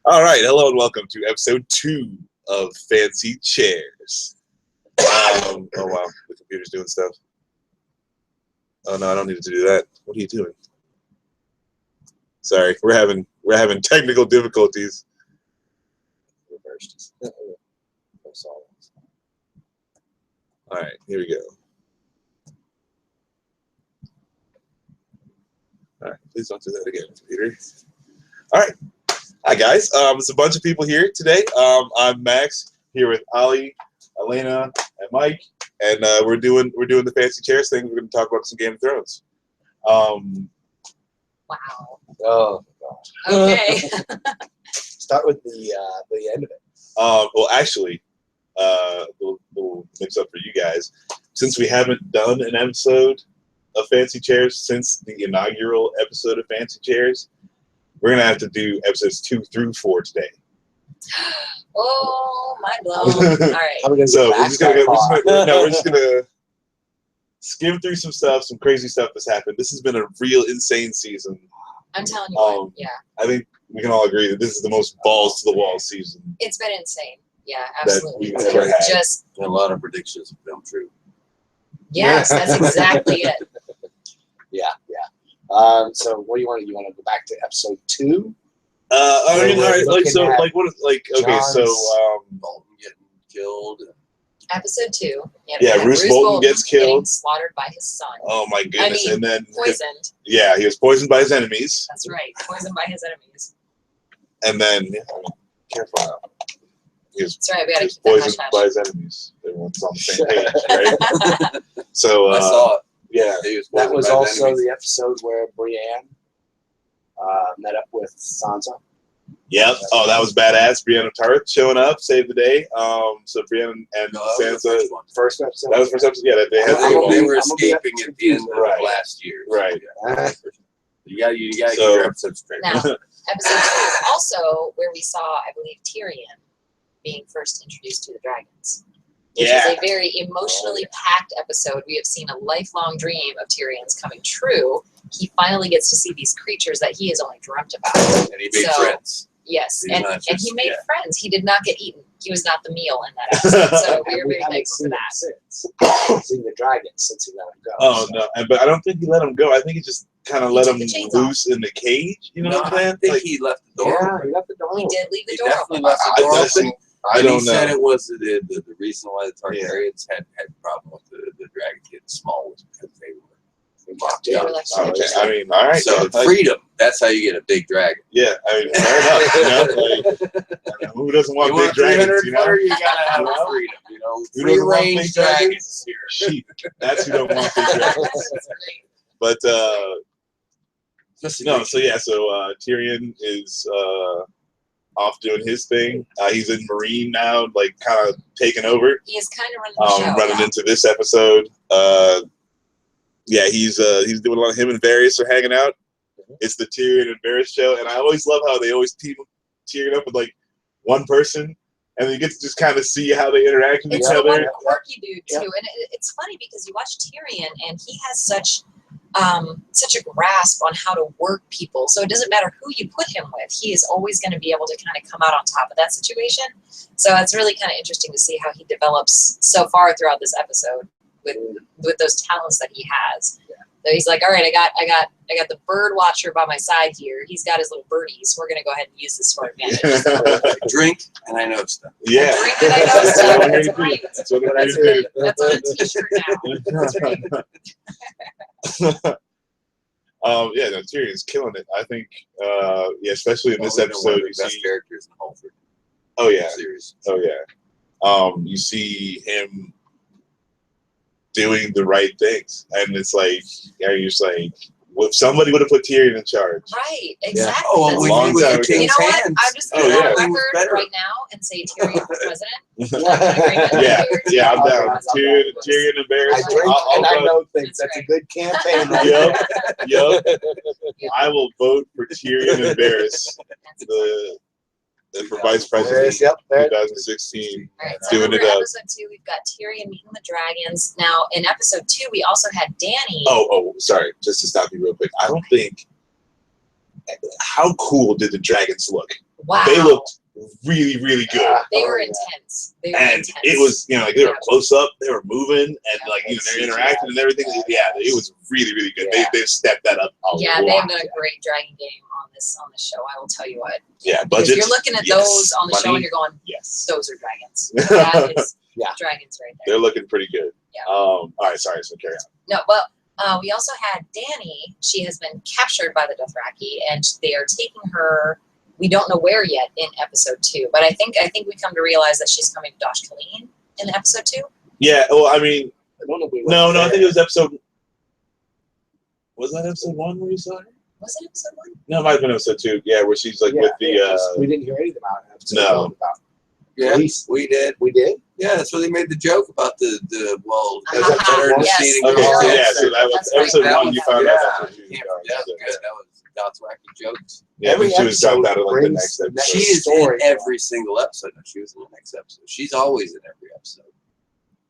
All right, hello and welcome to episode 2 of Fancy Chairs. Oh wow, the computer's doing stuff. Oh no, I don't need to do that. What are you doing? Sorry, we're having technical difficulties. All right, here we go. All right, please don't do that again, computer. All right. Hi guys, it's a bunch of people here today. I'm Max here with Ollie, Alaina, and Mike, and we're doing the Fancy Chairs thing. We're going to talk about some Game of Thrones. Wow. Oh gosh. Okay. Start with the end of it. Well, actually, little mix up for you guys. Since we haven't done an episode of Fancy Chairs since the inaugural episode of Fancy Chairs, we're gonna have to do episodes 2 through 4 today. Oh, mind blown. All right. So we're just gonna skim through some stuff, some crazy stuff that's happened. This has been a real insane season. I'm telling you what, yeah. I think we can all agree that this is the most balls to the wall season. It's been insane. Yeah, absolutely. That we've ever had. Just a lot of predictions have come true. yes, that's exactly it. Yeah. So what do you want to do? You want to go back to episode 2? I mean, all right, okay, so Bolton getting killed. Episode 2. Yeah, Bruce Bolton gets killed, getting slaughtered by his son. Oh my goodness! And then poisoned. He was poisoned by his enemies. That's right, poisoned by his enemies. And then, careful now. That's right. We got to keep poisoned that by his enemies. Everyone's on the same page, right? So I saw it. Yeah, that was also the episode where Brienne met up with Sansa. Yep. Oh, that was badass. Brienne of Tarth showing up, saved the day. So Brienne and Sansa. First episode. That was the first episode. Yeah, they were escaping at the end of last year. Right. You got to get your episodes straight. Now, episode 2 is also where we saw, I believe, Tyrion being first introduced to the dragons. Which is a very emotionally packed episode. We have seen a lifelong dream of Tyrion's coming true. He finally gets to see these creatures that he has only dreamt about. And he made friends. Yes, and he made friends. He did not get eaten. He was not the meal in that episode. So we are very thankful for that. Seen the dragons since he let him go. Oh no, but I don't think he let him go. I think he just kind of let him loose in the cage. You know what I'm saying? I think he left the door. Yeah, he left the door. He did leave the He door definitely open. left the door open. I don't know. He said it was the reason why the Targaryens had a problem with the dragons getting small was because they were locked up. Okay, I mean, all right. So freedom, that's how you get a big dragon. Yeah, I mean, fair enough. Who doesn't want big dragons? You gotta have freedom. Free range dragons here. Sheep. That's who don't want big dragons. But so Tyrion is off doing his thing. He's in Marine now, like kind of taking over. He is kind of running the show. Running into this episode. He's doing a lot. Him and Varys are hanging out. It's the Tyrion and Varys show, and I always love how they always team Tyrion up with like one person, and you get to just kind of see how they interact with each other. It's one quirky dude too, and it's funny because you watch Tyrion, and he has such a grasp on how to work people. So it doesn't matter who you put him with, he is always going to be able to kind of come out on top of that situation. So it's really kind of interesting to see how he develops so far throughout this episode with those talents that he has. So he's like, all right, I got the bird watcher by my side here. He's got his little birdies. We're gonna go ahead and use this for advantage. Drink and I know stuff. Yeah. Drink and I know stuff. That's right. That's what I do. That's on a t-shirt now. That's right. Tyrion's killing it. I think, especially in this episode, you best see characters in the whole series. Oh yeah. You see him doing the right things, and it's like, you're just like, if somebody would have put Tyrion in charge, right? Exactly. Yeah. Oh, that's long time ago. You know what? I'm just going to go on record right now and say Tyrion for president. I'm down. Tyrion and Varys. I drink and I know things. That's a good campaign. Yep. I will vote for Tyrion and Varys. For vice president, 2016. All right, so remember episode 2, we've got Tyrion meeting the dragons. Now, in episode 2, we also had Dany. Oh, sorry. Just to stop you real quick. I don't think. How cool did the dragons look? Wow. They looked really, really good. They were Oh, yeah. intense. They were And intense. it was, you know, like they were close up, they were moving, and like you know, they're CGI. interacting and everything. Yeah, it was really, really good. Yeah. They've stepped that up a Yeah, lot. they have done a great dragon game on this show. I will tell you what. Yeah, Because budget. you're looking at yes. those on the show and Money, you're going, yes. those are dragons. That is Yeah. dragons right there. They're looking pretty good. Yeah. All right, sorry, so carry on. No, well, we also had Dani. She has been captured by the Dothraki, and they are taking her. We don't know where yet in episode 2, but I think we come to realize that she's coming to Dosh Kaleen in episode 2. Yeah, well, I mean, I don't know if we went no, I there. think it was episode. Was that episode 1 where you saw her? Was it episode 1? No, it might have been episode 2. Yeah, where she's like Yeah, with the. we didn't hear anything about it. No. About Yeah, police. we did. We did? Yeah, that's where they made the joke about the well, Uh-huh. it's better to Yes. see it Okay, so Yes. yeah, so that was That's right. episode That 1. was- You found yeah, out that's what she was yeah, going. that was good. That was Dothraki jokes. Yeah, Every but she was dropped episode out of like the brings next the episode. next She is story, in every single episode. No, she was in the next episode. She's always in every episode.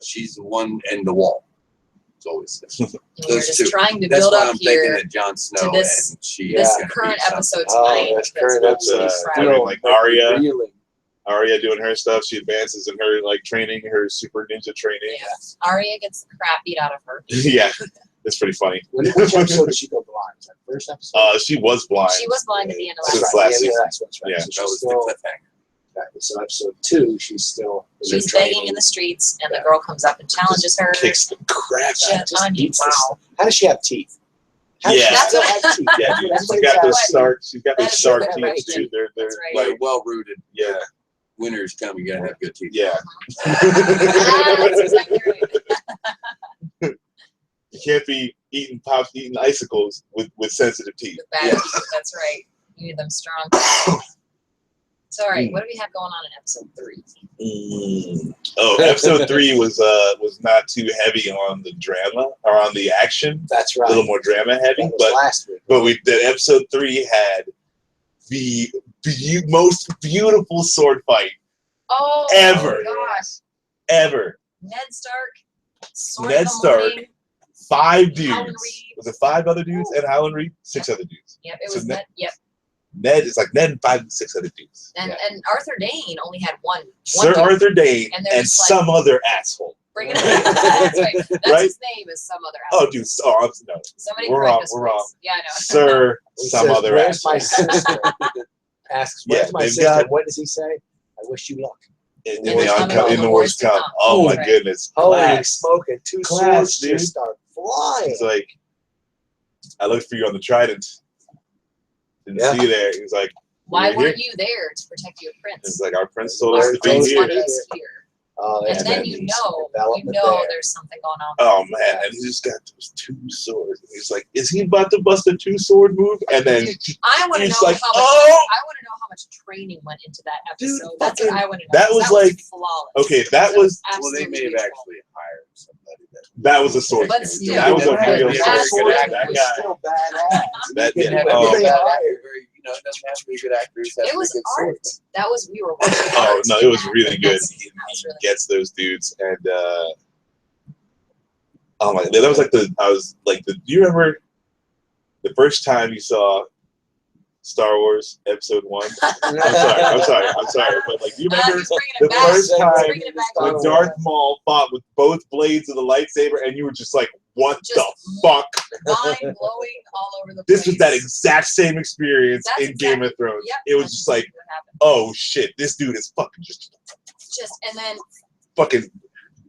She's the one in the wall. It's always there. And we were Those just two. trying to That's build why up I'm thinking here that Jon Snow this- and she this is gonna current be something. episode Oh, tonight. that's because current holy episode. crap. I mean, like Arya. Revealing. Arya doing her stuff. She advances in her like training, her super ninja training. Yeah. Arya gets the crap beat out of her. Yeah, it's pretty funny. Which episode did she go blind? Was that the first episode? She was blind. She was blind at the end of Since last last season. season. That's right. Yeah, So That she's was still, the cliffhanger. so episode 2, she's still in She's training. begging in the streets, and the girl comes up and challenges her. Kicks the crap out. Yeah, Just Tanya, eats this wow. How does she have teeth? How does Yeah. she That's still what- have teeth? Yeah, dude. That's She's what got it's those like. shark. She's got That those is shark what teeth, they're right. dude. They're That's right. Like like well rooted. yeah, Winter's coming. You gotta have good teeth. yeah. That's exactly right. You can't be eating icicles with sensitive teeth. The bad teeth, that's right. You need them strong. So, all right, what do we have going on in episode 3? Oh, episode 3 was not too heavy on the drama or on the action. That's A right. little more drama heavy, That was but last week. the episode 3 had the most beautiful sword fight Oh, Ever. gosh. ever. Ned Stark, Sword Ned in the Stark. Morning. 5 dudes. Howland Reed. Was it 5 other dudes and Howland Reed? 6 other dudes. Yep, it So was Ned- Ned. Yep. Ned is like Ned and 5 and 6 other dudes. And, Yeah. and Arthur Dane only had one. Sir dude. Arthur Dane And they're and just like- some other asshole. Bring it up. That's right. That's Right? his name is some other Oh, asshole. dude. No. Somebody we're correct wrong, us, we're please. wrong. Yeah, I know. Sir, He some says, other "Where's my asshole. sister?" Asks, "Where's Yeah, my they've sister?" got- What does he say? I wish you luck. In In the wars oncoming, coming, in the wars come. Oh Oh, my right. goodness. Holy Class. smoking! 2 Class, swords dude. just start flying. He's like, I looked for you on the Trident. Didn't Yeah. see you there. He's like, Why You're weren't here? you there to protect your He's prince? like, our prince told us Our to be prince here. wanted us here. Oh, And there's then gonna you be some know development there. there's something going on. Oh man, and he just got those 2 swords. And he's like, is he about to bust a 2-sword move? And then I want to know he's like, how much. oh! I want to know how much training went into that Dude, episode. That's what fucking- I want to know. that 'cause was like- flawless. Okay, that was Well, they absolutely may have beautiful. actually hired somebody that was a sword. But king. still, that was a that real was sword. a king. good That actor. guy. Still badass. That didn't yeah. have to Oh, be a They bad hired. actor. You know, it doesn't have to be a good actor. It has to It be was a good art. swordsman. That was we were watching. oh art. no, it was really good. That's- He that was really gets those dudes, and oh my, that was like do you remember the first time you saw Star Wars Episode 1? I'm sorry, but like, do you remember He's bringing the it back. first He's time bringing it back. when Darth Maul fought with both blades of the lightsaber, and you were just like, what Just the fuck? Mind blowing all over the place. This was that exact same experience That's in Game of Thrones. Yep, It was that's just like, what happened. oh shit, this dude is fucking just And then fucking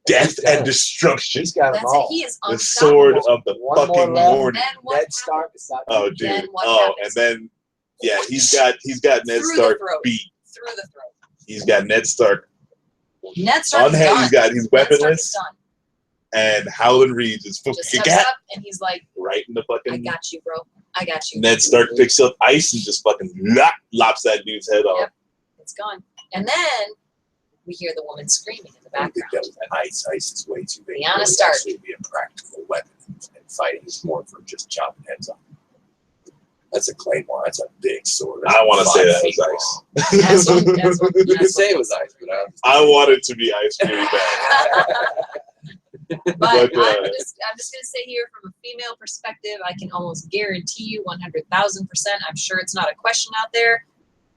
death and destruction. He's got them that's it. all. He is The sword unstoppable. of the One more fucking level. morning. Then what Ned Stark is not. Oh, Then dude. what Oh, happens? and then yeah, he's got Ned Through the Stark throat. beat. Through the throat. He's got Ned Stark Ned Stark on is hand. done. He's Ned Stark is weaponless, done. and Howland Reed is Just fucking steps up and he's like, right in the I fucking. got you, bro. I got you. Ned Stark picks up ice and just fucking lops that dude's head off. Yep. It's gone. And then we hear the woman screaming in the I think background. that was ice is way too big. Lyanna It would Stark. actually be a practical weapon, and fighting is more for just chopping heads off. That's a claymore. That's a big sword. I don't want to say that 5 feet was long. ice. That's what- You can say it was ice, but I want it to be ice really bad. But But, I'm just gonna say here from a female perspective, I can almost guarantee you 100,000%. I'm sure it's not a question out there.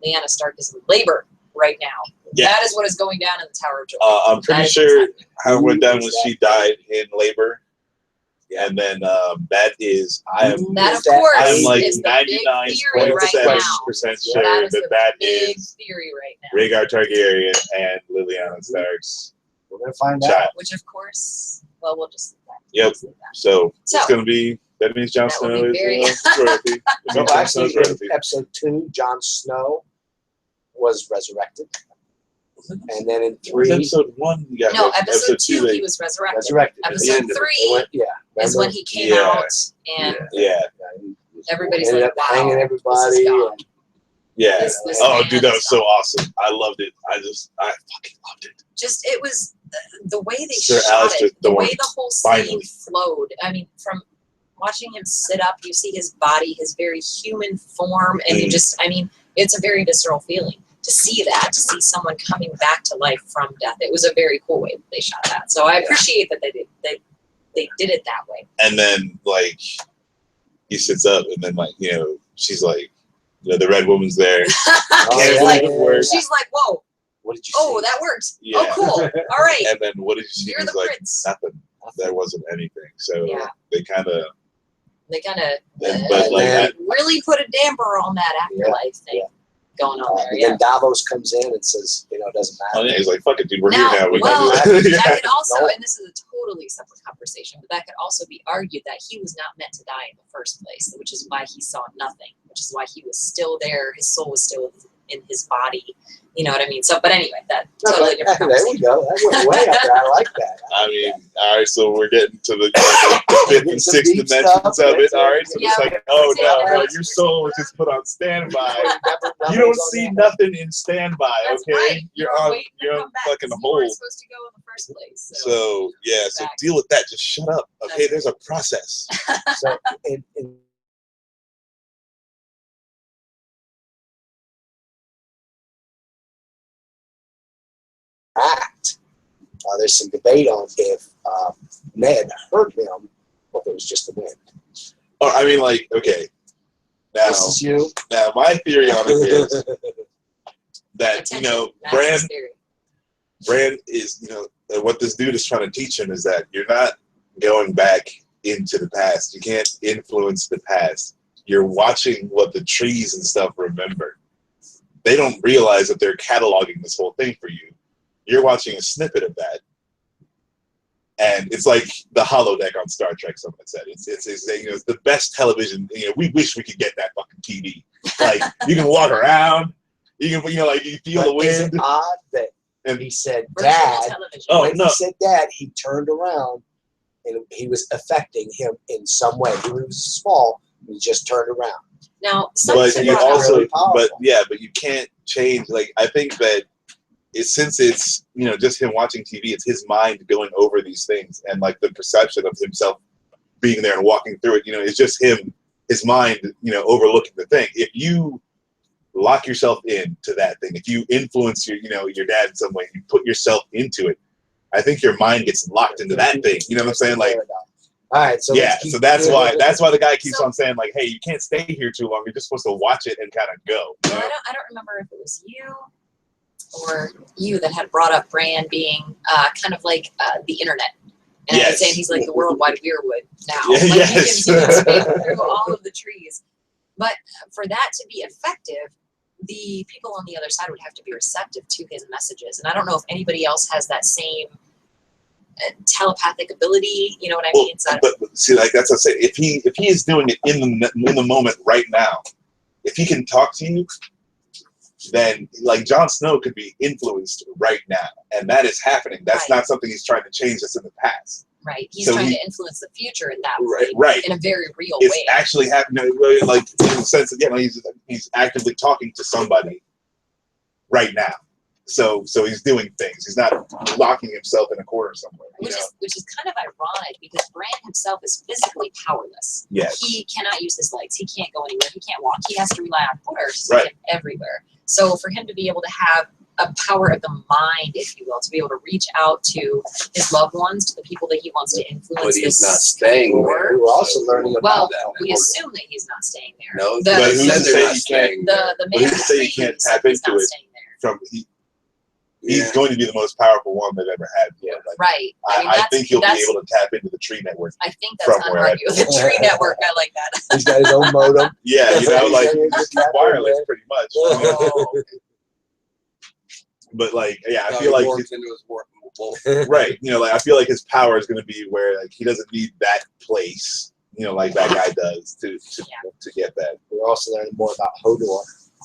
Lyanna Stark is in labor right now. Yeah. That is what is going down in the Tower of Joy. I'm pretty That is sure exactly. how it went down Who was is she died in labor. And then that is, I am That, of Is that- course, I'm like is the big theory right 99.7% now. sure That is that the that big is theory right now. Rhaegar Targaryen and Lyanna Stark's We're gonna find out. child. Which, of course, well, we'll just leave that. Yep. We'll just leave that. So So, it's going to be, that means Jon that will Snow be very- is royalty. It No, means Jon actually, Snow's in royalty. episode 2, Jon Snow was resurrected, and then in It was 3, episode 1, you got no, episode 2, they- he was resurrected. resurrected. At the Episode end of it. 3 Yeah, is when he came Yeah. out and Yeah, everybody's ended like, up wow, hanging this everybody. is God. and- yeah. This Oh, man dude, that is was so God. awesome. I loved it. I fucking loved it. Just, it was the way they Sir shot Alistair it, the way Thorne, the whole scene finally. flowed. I mean, from watching him sit up, you see his body, his very human form, and you just, I mean, it's a very visceral feeling to see that, to see someone coming back to life from death. It was a very cool way that they shot that. So I appreciate that they did it that way. And then, like, he sits up, and then, like, you know, she's like, you know, the red woman's there. she's yeah, like, yeah. she's like, whoa, What did you oh, see? that worked. Yeah. Oh, cool. All right, And then what did you see? you're He the was like, prince. nothing. There wasn't anything. So Yeah. they kind of, They kind of but like, then- really put a damper on that afterlife thing going on there. And Yeah. then Davos comes in and says, you know, it doesn't oh, matter. yeah, he's like, fuck it, dude, we're Now, here now. We well, can do it. that Yeah. could also, No. and this is a totally separate conversation, but that could also be argued that he was not meant to die in the first place, which is why he saw nothing, which is why he was still there. His soul was still in his body. You know what I mean? So, but anyway, that totally different There we conversation. go. That went way up there. I like that. I mean, all right, so we're getting to the fifth and Some sixth deep dimensions stuff. of it. All right, so Yeah, it's like, oh we're no, taking your those. soul is just put on standby. You You don't see nothing in standby, That's okay? right. You're were on, waiting to you're on come back fucking 'cause you weren't hold. supposed to go in the first place. So yeah, so Exactly. deal with that. Just shut up, okay? There's a process. So, in fact, there's some debate on if Ned hurt him or if it was just the wind. Or I mean, like, okay. Now, This is you. now my theory on it is that you know, Max's theory. Bran is, you know, what this dude is trying to teach him is that you're not going back into the past. You can't influence the past. You're watching what the trees and stuff remember. They don't realize that they're cataloging this whole thing for you. You're watching a snippet of that. And it's like the holodeck on Star Trek, someone said. It's you know, it's the best television. You know, we wish we could get that fucking TV. Like, you can walk around. You can, you know, like, you feel the But is it wind. odd that And he said, Virtual "Dad"? television. Oh, When no. he said "Dad," he turned around, and he was affecting him in some way. He was small. He just turned around. Now, But something you That's also, really powerful. but yeah, but you can't change. Like, I think that since it's, you know, just him watching TV, it's his mind going over these things, and like the perception of himself being there and walking through it. You know, it's just him, his mind, you know, overlooking the thing. If you lock yourself into that thing, if you influence your, you know, your dad in some way, you put yourself into it, I think your mind gets locked into that thing. You know what I'm saying? Like, all right, so yeah, let's keep so that's why the guy keeps So- on saying, like, hey, you can't stay here too long. You're just supposed to watch it and kind of go. You Well, know? I don't remember if it was you or you that had brought up Bran being kind of like the internet. And I was Yes. saying he's like the worldwide weirwood now. Yeah, Like yes. he can speak through all of the trees. But for that to be effective, the people on the other side would have to be receptive to his messages. And I don't know if anybody else has that same telepathic ability. You know what I Well, mean? So, but see, like that's what I say. If he is doing it in the moment right now, if he can talk to you, then like Jon Snow could be influenced right now, and that is happening. That's Right. not something he's trying to change. That's in the past. right. He's so trying he- to influence the future in that Right, way, right. in a very real It's way. actually happening. Like in the sense that he's actively talking to somebody right now. So he's doing things. He's not locking himself in a corner somewhere. You Which know? is kind of ironic because Bran himself is physically powerless. Yes. He cannot use his legs. He can't go anywhere. He can't walk. He has to rely on orders to Right. get everywhere. So for him to be able to have a power of the mind, if you will, to be able to reach out to his loved ones, to the people that he wants to influence. But he's this not staying war. there. We're also learning Well, about that. we assume that he's not staying there. No, The- But they who's said to they're say not he staying the there. the But man who's to say he can't said tap he's into not it? staying there. He's Yeah. going to be the most powerful one they've ever had. Yeah. Like, Right. I mean, I think he'll be that's, able to tap into the tree network. I think that's from where unarguable. The tree network, I like that. He's got his own modem. Yeah, you know, like Yeah, he's yeah. wireless pretty much. You know? Oh, But like, yeah, I No, feel he like morphed into his wolf. right. You know, like I feel like his power is going to be where like he doesn't need that place. You know, like that guy does to get that. We're also learning more about Hodor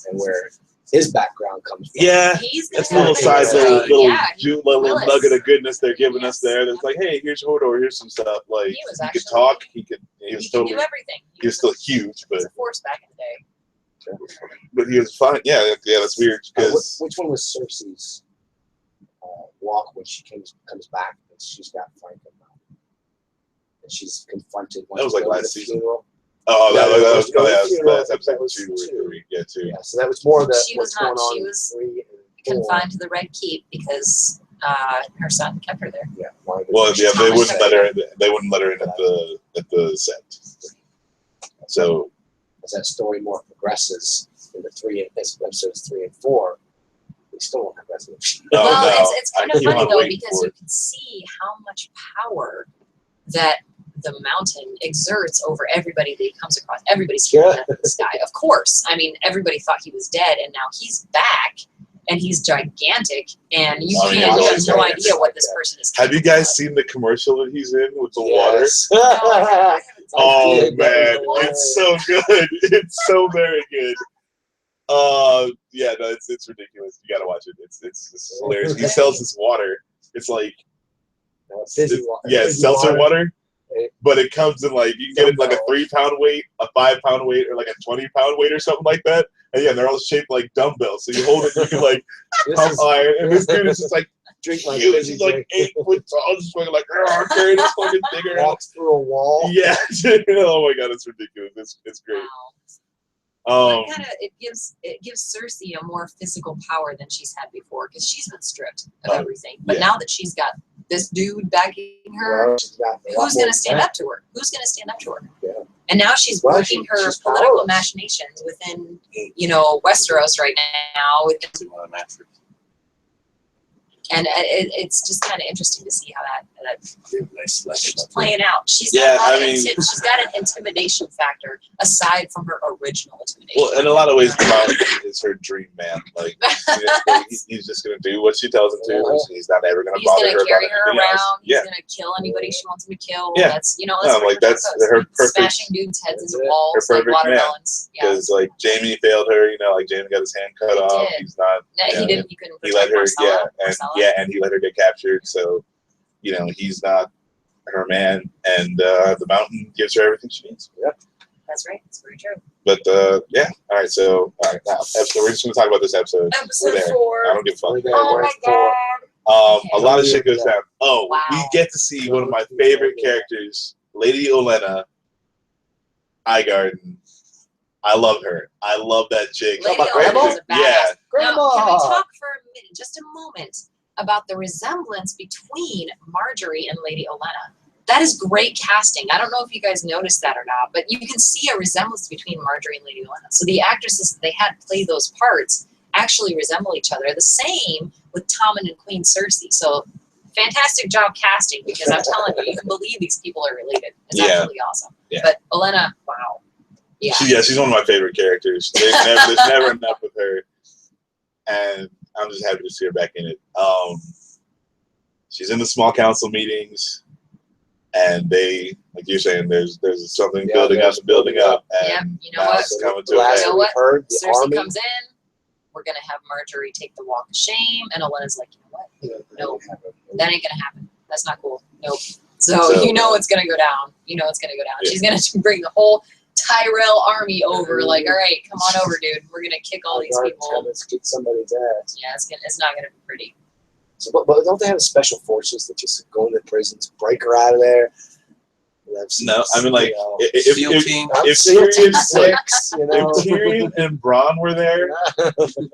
and where his background comes from. Yeah, he's that's a gonna little have side, a- little yeah, little Willis. nugget of goodness they're giving us Yes. there. That's like, hey, here's Hodor, here's some stuff. Like He was he could actually- talk, he was he can totally, do everything. he was still huge, He but was a force back in the day. but he was fine. Yeah, that's weird because Which one was Cersei's walk when she comes back and she's got Frank and she's confronted. That was like going to last the season. funeral. that was funeral, that's episode that was 2 or two. 3. Yeah, 2. Yeah, so that was more of the She was what's not- going on she in was 3 and 4. Confined to the Red Keep because her son kept her there. Yeah, one of the- Well, yeah, they Thomas wouldn't let Shelby. her. They wouldn't let her in at the set. So as that story more progresses in the episodes 3 and 4, we still don't have resolution. no, Well, no, it's kind I of keep funny on though waiting because for you it. can see how much power that the mountain exerts over everybody that he comes across. Everybody's scared Yeah. of this guy. Of course. I mean, everybody thought he was dead, and now he's back, and he's gigantic, and you Oh, yeah, can't. You he's have no always idea what this person is. Have you capable guys of. seen the commercial that he's in with the Yes. No, I haven't seen water? Oh did, that man, was it's so good. It's so very good. Yeah, no, it's ridiculous. You gotta watch it. It's hilarious. He sells this water. It's like Fizzy water. yeah, Fizzy seltzer water. It- But it comes in like you can get it in like a 3-pound weight, a 5-pound weight, or like a 20-pound weight or something like that. And yeah, they're all shaped like dumbbells. So you hold it, you can like This pump is iron. And this dude is just like drink like huge. fizzy He's like drink. 8 foot tall, just fucking like carrying this fucking thing around. Walks through a wall. Yeah. Oh my god, it's ridiculous. It's great. Wow. It gives Cersei a more physical power than she's had before because she's been stripped of Oh, everything. But yeah. now that she's got this dude backing her, Well, she's got a lot who's more going to stand than up to her? Who's going to stand up to her? Yeah. And now she's Well, working her she's political powerless. machinations within, Westeros right now. On a mattress. And it's just kind of interesting to see how that Nice selection. she's playing out. She's Yeah, got a lot I of mean- she's got an intimidation factor aside from her original intimidation. Well, in a lot of ways, the mountain is her dream man. Like he's just gonna do what she tells him to. And he's not ever gonna He's bother gonna her carry about her anything around. else. He's Yeah, gonna kill anybody she wants him to kill. Yeah. That's No, that's like, where that's goes. her perfect- smashing dudes' heads That's into it. walls Her like perfect man. watermelons. Yeah, because like Jamie failed her. Like Jamie got his hand cut He off. did. He's not. No, you know, he didn't. He couldn't He protect let her. Marcella. And he let her get captured. So, he's not her man, and the mountain gives her everything she needs. That's right. That's very true. But yeah, all right. So now we're just gonna talk about this episode. Episode there. 4. I don't give a fuck. We're there. Oh We're my at 4. god. A lot of shit goes down. Oh, Wow. we get to see one of my favorite characters, Lady Olenna Highgarden. I love her. I love that chick. Lady about Grandma? Olenna's a badass. Yeah. Grandma. Now, can we talk for a minute, just a moment, about the resemblance between Marjorie and Lady Olenna? That is great casting. I don't know if you guys noticed that or not, but you can see a resemblance between Marjorie and Lady Olenna. So the actresses that they had play those parts actually resemble each other. The same with Tommen and Queen Cersei. So fantastic job casting, because I'm telling you, you can believe these people are related. It's Yeah. absolutely awesome. Yeah. But Olenna, wow. Yeah. She's one of my favorite characters. There's never enough with her, and I'm just happy to see her back in it. She's in the small council meetings, and they, like you're saying, there's something building up, Yeah, and you know now what? it's coming to The a last head. You know we what? heard, the Cersei army. comes in. We're gonna have Marjorie take the walk of shame, and Olenna's like, you know what? No. That ain't gonna happen. That's not cool. Nope. So you know it's gonna go down. You know it's gonna go down. Yeah. She's gonna bring the whole Tyrell army over. Like, all right, come on over, dude. We're gonna kick all these people. Let's kick somebody's ass. Yeah, it's not gonna be pretty. So, but don't they have special forces that just go into prisons, break her out of there? I've seen No, I mean, like, you know, SEAL team. if SEAL Team Tyrion, 6, you know. if Tyrion and Bronn were there,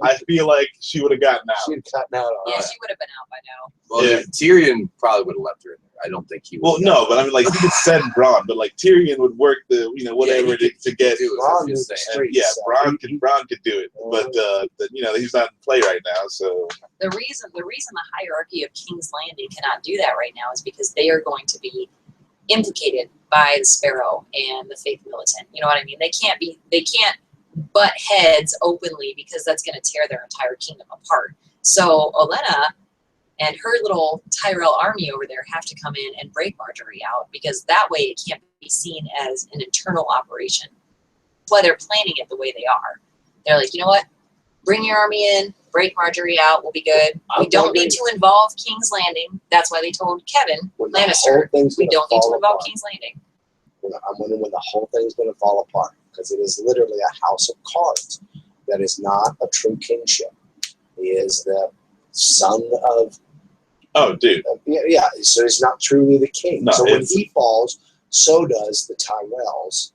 I feel like she would have gotten out. She'd gotten out on Yeah, that. she would have been out by now. Well, Yeah. Tyrion probably would have left her in there. I don't think he would. Well, no, but I mean, like, he could send Bronn, but like Tyrion would work the, whatever to get. do it. Bronn I'm just knew the saying. streets, Yeah, so Bronn could do it, but he's not in play right now. So The reason the hierarchy of King's Landing cannot do that right now is because they are going to be implicated by the Sparrow and the Faith Militant. You know what I mean? They can't butt heads openly because that's going to tear their entire kingdom apart. So Olenna and her little Tyrell army over there have to come in and break Marjorie out, because that way it can't be seen as an internal operation. That's why they're planning it the way they are. They're like, you know what? Bring your army in, break Marjorie out, we'll be good. We don't need to involve King's Landing. That's why they told Kevin when the whole Lannister, thing's we gonna don't need to fall involve apart. King's Landing. I'm wondering when the whole thing's going to fall apart, because it is literally a house of cards that is not a true kingship. He is the son of. oh, dude, Yeah, so he's not truly the king. No, so when it's- he falls, so does the Tyrells.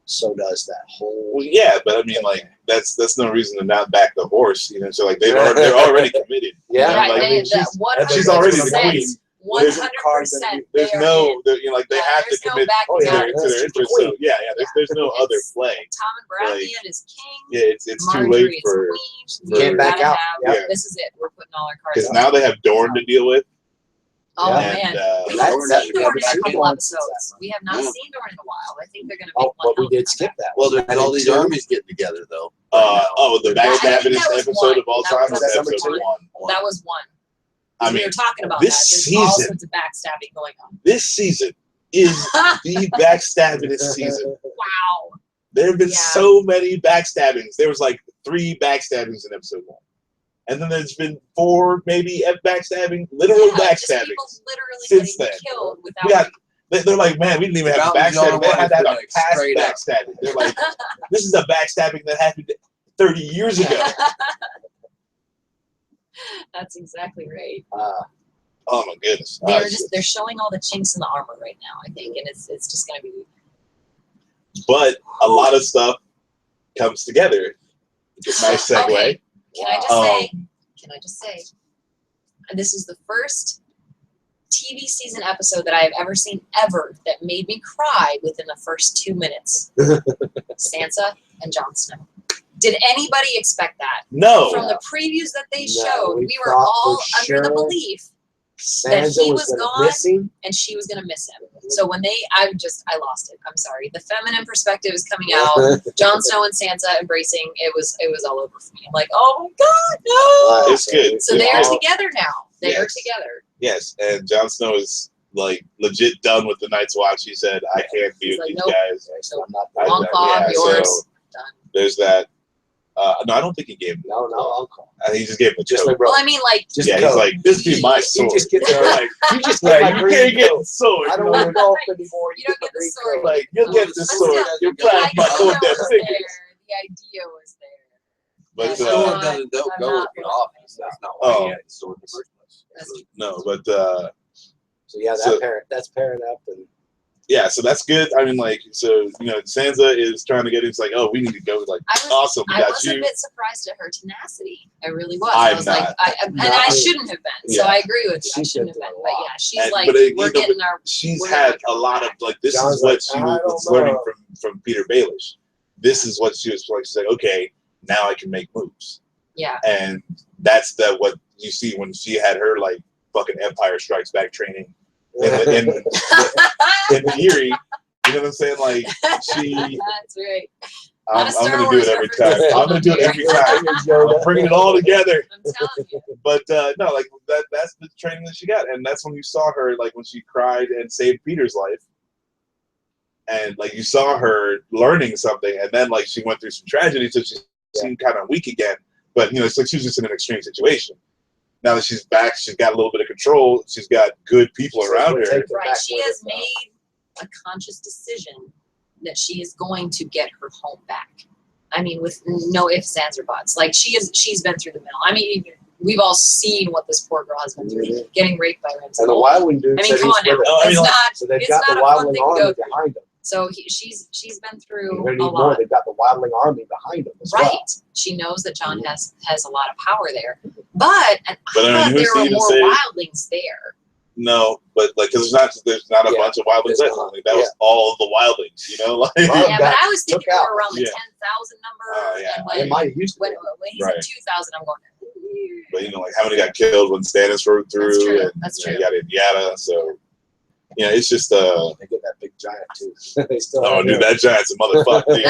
So does that whole. well, yeah, but I mean, like, that's no reason to not back the horse, So like they're already committed. Yeah, Right, like, they, I mean, that she's already the 100%, queen. 100%. There's they are no, in. they Yeah, have to there's no commit backing Oh, yeah, out. to that's their the interest. queen. So yeah, there's no other It's- play. Tom and Baratheon Like, is king. Yeah, it's too Marjorie late is for queen. You can't We back gotta out. have- Yeah. This is it. We're putting all our cards. because on now the they have Dorne to deal with. Oh Yeah. And, man, we That- haven't that- seen we Dorne haven't in a seen couple Dorne episodes. since We have not Yeah. seen Dorne in a while. I think they're going to Oh, make one. but we hell of a did skip comeback. that. Well, there's all these Two. armies getting together though. right now. The I think backstabbing that was episode one. of all That time was was number episode two. one. That was one. I we mean, were talking about this that. There's all season- sorts of backstabbing going on. This season is the backstabbingest season. Wow. There have been Yeah. so many backstabbings. There was like 3 backstabbings in episode 1. And then there's been 4 maybe backstabbing, literal Yeah, just backstabbings. people literally since getting then. killed We got, without. they're like, man, we didn't even have a Mountain's the only backstabbing. They one had to have that's a been, like, past straight up. backstabbing. They're like, this is a backstabbing that happened 30 years ago. That's exactly right. Oh my goodness. They're showing all the chinks in the armor right now, I think, and it's just gonna be. But a lot of stuff comes together. Nice segue. Okay. Can I just Um, say? Can I just say? And this is the first TV season episode that I have ever seen ever that made me cry within the first 2 minutes. Sansa and Jon Snow. Did anybody expect that? No. From the previews that they No, showed, we we were thought all for under the sure belief Sansa he was gonna gone. miss him. and she was gonna miss him. So when I lost it. I'm sorry. The feminine perspective is coming out. Jon Snow and Sansa embracing. It was all over for me. I'm like, oh my god, no! It's good. So It's they're good. together now. They are Yes. together. Yes, and Jon Snow is like legit done with the Night's Watch. He said, I can't be He's with like, these nope. guys. So I'm not I- Long claw, yeah, yours. so- Done. There's that. No, I don't think he gave him. no, uncle. I think he just gave him a Just coat. like bro. Well, I mean, like, Just Yeah, go. he's like, this be my You sword. just get They're the. like, You just get like, my you green can't get coat. the sword. I don't you want know? to golf Right. anymore. You don't get the green sword. coat. Like, you'll get the but sword. still, You're the playing my idea own was damn there. fingers. The idea was there. But That's The not- sword uh, doesn't I'm go not with the office. That's not why Oh. he had the sword in the first place. That's- no, but So yeah, So- that's pairing up, and yeah, so that's good. I mean, like, so Sansa is trying to get. It's like, oh, we need to go. Like, I was, awesome, we I got was you. a bit surprised at her tenacity. I really was. I'm I was not. like, and Not I me. shouldn't have been. So Yeah. I agree with you. I She shouldn't have did been. a But lot. yeah, she's And- like, but it- we're you know, getting our. She's we're had gonna a lot of back. like. This John's is what like, she I was don't learning know. from Peter Baelish. This is what she was like. She's like, okay, now I can make moves. Yeah. And that's what you see when she had her like fucking Empire Strikes Back training in the Eerie. You know what I'm saying? Like she, That's right. I'm Star gonna do Wars it every references time. I'm gonna do it every time. I'm bringing it all together. I'm telling you. But no, like that's the training that she got, and that's when you saw her like when she cried and saved Peter's life, and like you saw her learning something, and then like she went through some tragedy, so she seemed kind of weak again. But it's like she was just in an extreme situation. Now that she's back, she's got a little bit of control. She's got good people around her. Take it Right. back She with has her now. made a conscious decision that she is going to get her home back. I mean, with no ifs, ands, or buts. Like she's been through the mill. I mean, we've all seen what this poor girl has been through, getting raped by Ramsey. And the wildling dude I mean, said come he's on now. with her. No, I mean, It's like- not. So they've It's got not the a fun wildling thing to go army through. behind them. So she's been through They a need more. lot. They've got the wildling army behind them as Right. well. She knows that John has a lot of power there, but I But I mean, thought who's there to were even more say- wildlings there. No, but like, because there's not a Yeah, bunch of wildlings. there's Left. not. Like, that was all the wildlings, you know. Like, Well, Yeah, but got I was thinking took out. more around the Yeah. 10,000 number. Oh, yeah. And It when, might have used to when, be. when he Right. said 2,000, I'm going. "Ooh." but you know, like how many got killed when Stannis rode through, That's true. and That's you know, true. yada yada. So yeah, it's just They get that big giant too. They still oh, have dude, him. that giant's a motherfucker. Dude.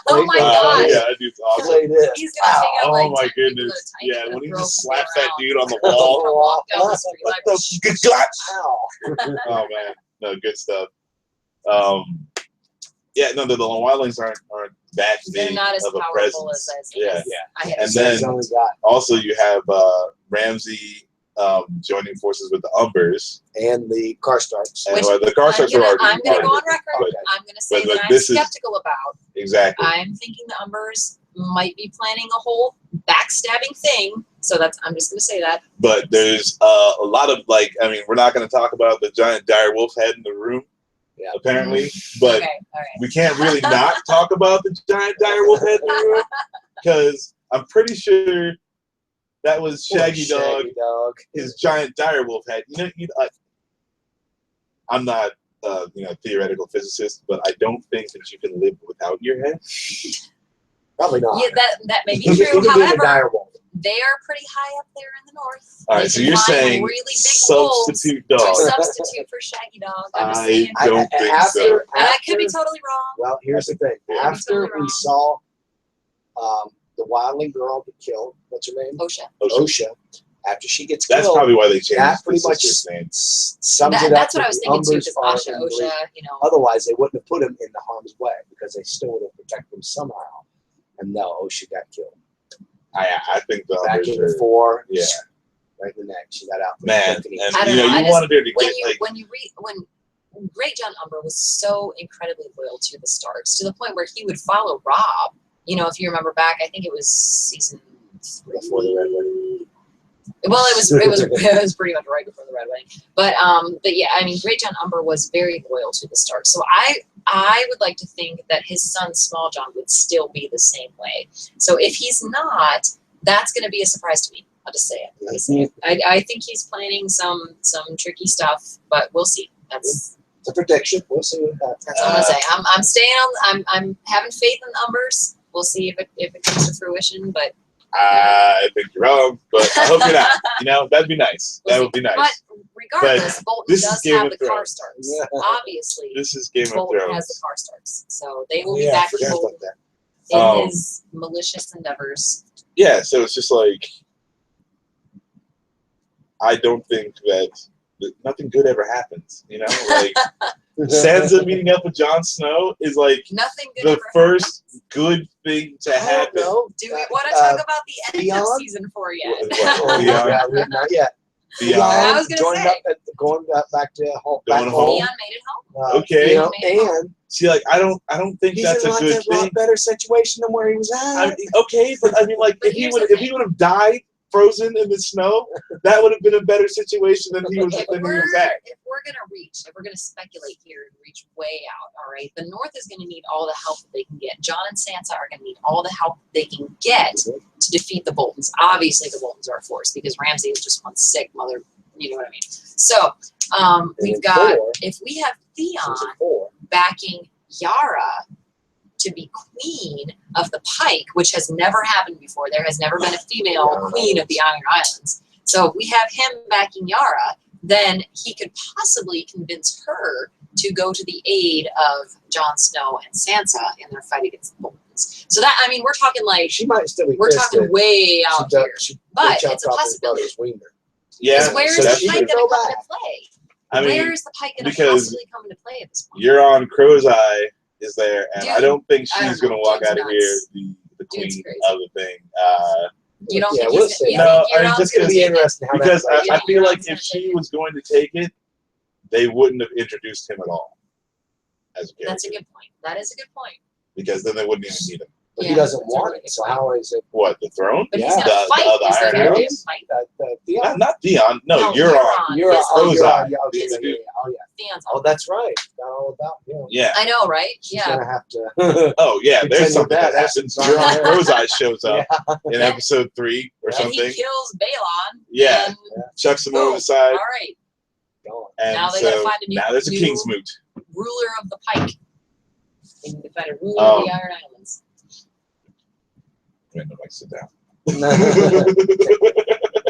Oh my Oh, gosh. Yeah, that dude's awesome. Play this. He's gonna take out Oh like my 10 people at a goodness. time. Yeah, He's when he gonna just throw slaps that around. dude on the Or wall. walk down the street What like, the good God. Ow. Oh man, no good stuff. Yeah, no, the wildlings aren't that they're big not as of a powerful presence. as Yeah. I had And So then- he's only got Also, you have Ramsay joining forces with the Umbers, and the Karstarks. and Which the Karstarks are already. I'm gonna go on already- record. but- I'm gonna say but that I'm this is- skeptical about. Exactly. I'm thinking the Umbers might be planning a whole backstabbing thing. So I'm just gonna say that. But there's a lot of like, I mean, we're not going to talk about the giant dire wolf head in the room, Yeah. apparently, but Okay, all right. we can't really not talk about the giant dire wolf head in the room because I'm pretty sure that was Shaggy Dog, his giant dire wolf head. I'm not, a theoretical physicist, but I don't think that you can live without your head. Probably not. Yeah, that may be He true. could be in a However, dire wolf. they are pretty high up there in the north. All They right, so can you're find saying really big wolves substitute to dog. substitute for Shaggy Dog. I'm just saying. I don't think after, so. And I could be after- totally wrong. Well, here's the thing. Yeah. After Totally we saw the wildling girl get killed, what's her name? OSHA. Osha. After she gets That's killed, probably why they changed that the pretty much sister's name. sums it up. That's what that I was the thinking too, Umbers because are Asha, in the lead. OSHA, Otherwise, they wouldn't have put him in the harm's way because they still would have protected him somehow. And no, Osha got killed. I think the Back others in are, the fore, yeah. right in the neck. She got out. Man, Quick and and easy. I don't you know, I you just- wanted her to when get you like when Great John Umber was so incredibly loyal to the Starks, to the point where he would follow Robb. If you remember back, I think it was season 3. Before the Red Wedding. Well, it was pretty much right before the Red Wedding. But yeah, I mean, Great John Umber was very loyal to the Starks. So I would like to think that his son Small John would still be the same way. So if he's not, that's going to be a surprise to me. I'll just say it. I'll just say it. I think he's planning some tricky stuff, but we'll see. That's It's a prediction. We'll see what happens. all I'm gonna say. I'm staying on. I'm having faith in the Umbers. We'll see if it comes to fruition, but. I think you're wrong, but I hope you're not. That'd be nice. That would be nice. But regardless, Bolton this is does Game have of the car Thrones. starts. Yeah. Obviously, This is Game of Bolton has Thrones. the car starts, so they will be Yeah, I backing forgot Bolton about that. in his malicious endeavors. Yeah, so it's just like I don't think that nothing good ever happens. Like Sansa meeting up with Jon Snow is like Nothing good the ever first good thing to I don't happen. know. Do we want to talk about the end of Theon? season 4 yet? What, Theon? Yeah, not yet. Theon. I was gonna joined say. up going back to home. Going back home. Theon made it home. Okay. And See, like I don't think he's that's in a like good a lot thing. better situation than where he was at. I mean, okay, but I mean, like But if he here's would the have died frozen in the snow, that would have been a better situation than he was at. If we're gonna speculate here and reach way out, all right, the North is gonna need all the help that they can get. John and Sansa are gonna need all the help they can get to defeat the Boltons. Obviously, the Boltons are a force because Ramsay is just one sick mother. You know what I mean? So we've in got 4, if we have Theon season 4. backing Yara to be queen of the Pike, which has never happened before. There has never been a female queen of the Iron Islands. So if we have him backing Yara, then he could possibly convince her to go to the aid of Jon Snow and Sansa in their fight against the Boltons. So that, I mean, we're talking like, She might still be we're pissed talking that way she out dug- here. she But chopped it's a off his possibility. brother's wiener. Yeah, Because where is so the she Pike could going to go come back. into play? I mean, Where is the Pike going to because possibly come into play at this point? you're on Crow's Eye is there, and I Dude, don't think I don't she's gonna know. walk Dude's out of nuts. here the Dude's queen crazy. of the thing. You don't Yeah, think we'll he's see. you No, think I mean, Euron's just gonna It'll be take it? interesting how because that plays I out. feel like Euron's if gonna she take it. was going to take it, they wouldn't have introduced him at all as a character. That's a good point. That is a good point. Because then they wouldn't even need him. But Yeah, he doesn't that's a want really it. good So point. how is it? What, the throne? But he's Yeah. gonna fight. The Is there Iron gonna be a Horse? fight? Theon? Not Theon. No, No, you're on. Euron. You're His on. You're Ozai. on. Yeah, okay, He's- yeah. Oh yeah. Theon's Oh, on. that's right. Got all about him. Yeah. I know, right? She's Yeah. gonna have to. Oh, yeah. Contend There's with something that that. happens. That's Euron not- Ozai shows up in Yeah. episode 3 or Yeah. And something. he kills Balon. Yeah. And Chucks him boom. over the side. All right. Going. And Now they so gotta find a new- now there's a new- King's Moot. Ruler of the Pike. They need to find a ruler Oh. of the Iron Islands. Wait, no, Mike, sit down.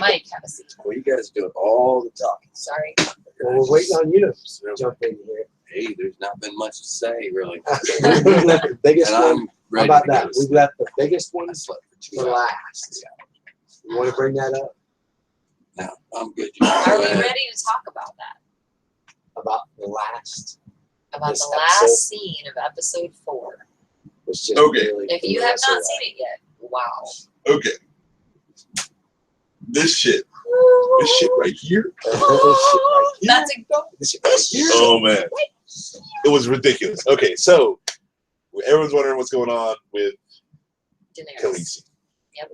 Mike, have a seat. Well, you guys do all the talking. Sorry. Well, we're waiting on you to jump in here. Hey, there's not been much to say, really. The biggest And one. I'm How ready about to go that? to We sleep. left the biggest I one slept for 2 for hours. last. You want to bring that up No, I'm good. You Are go we ahead. ready to talk about that? about the last? About This the last episode? scene of episode 4. Was just Okay. really If you blew have us not away. seen it yet, wow. Okay. This shit right here. This shit right here. That's a This shit right here. Oh man, it was ridiculous. Okay, so everyone's wondering what's going on with Daenerys. Khaleesi, Yep.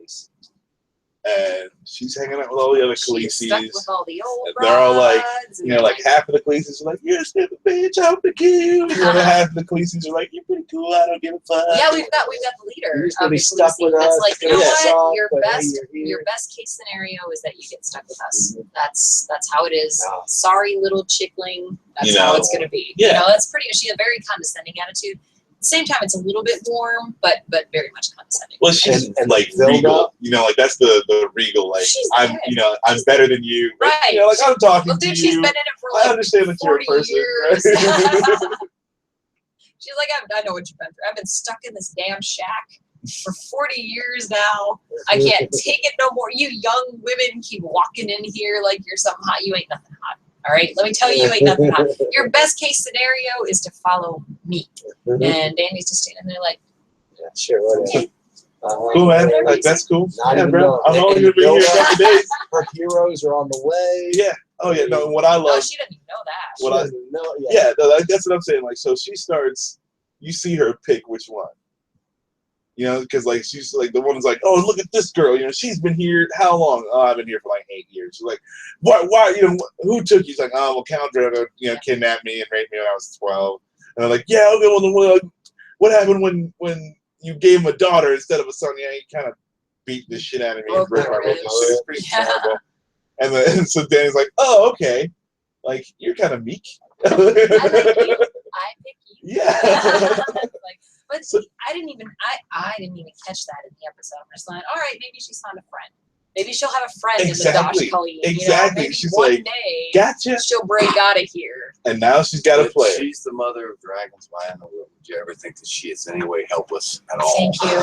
and she's hanging out with all the other She's stuck with Khaleesi's. all the old And they're all like, broads, and You know, they're like half of the Khaleesi's are like, "You're a stupid bitch, I'm the kill." And the other half of the Khaleesi's are like, "You're pretty cool, I don't give a fuck." yeah, we've got the leader You're just of gonna be the stuck Khaleesi with that's us, like, you know gonna piss what? off, Your but hey, best you're here. your best case scenario is that you get stuck with us. That's how it is. No. Sorry, little chickling. That's You how know, it's gonna be. yeah. You know, that's pretty. She has a very condescending attitude. At the same time, it's a little bit warm, but very much condescending. Well, she's And like filled regal, up. you know, like that's the regal, like She's I'm, dead. you know, I'm better than you, but, Right. You know, like I'm talking Well, to dude, she's you. been in it for I like understand that you're a 40 person, years. right? She's like, I know what you've been through. I've been stuck in this damn shack for 40 years now. I can't take it no more. You young women keep walking in here like you're something hot. You ain't nothing hot. All right, let me tell you, you ain't nothing hot. Your best case scenario is to follow me. Mhm. And Danny's just standing there like, Yeah, sure, whatever. Cool, man. Whatever Like you that's cool. Not Yeah, even bro. know. I'm only gonna be here a couple days. Her heroes are on the way. Yeah. Oh yeah. No. What I oh, love. she doesn't even know that. She What I- doesn't even know yet. Yeah. No, that's what I'm saying. Like, so she starts. You see her pick which one. You know, because like she's like the one who's like, oh, look at this girl. You know, she's been here how long? Oh, I've been here for like 8 years. She's like, why? You know, who took you? She's like, oh, well, Count Drago, you know, kidnapped me and raped me when I was 12. And they're like, yeah, okay, well, what happened when you gave him a daughter instead of a son? Yeah, he kind of beat the shit out of me and broke my ribs. It's pretty Yeah. terrible. And so Danny's like, oh, okay, like you're kind of meek. I like you. I pick you. Yeah. Like, but So- I didn't even catch that in the episode. I'm just like, all right, maybe she's found a friend. Maybe she'll have a friend Exactly. in the Dosh Colleen. Exactly. You know, maybe She's one like, day Gotcha. she'll break out of here. And now she's got a But player. She's the mother of dragons. Why in the world would you ever think that she is in any way helpless at all? Thank you.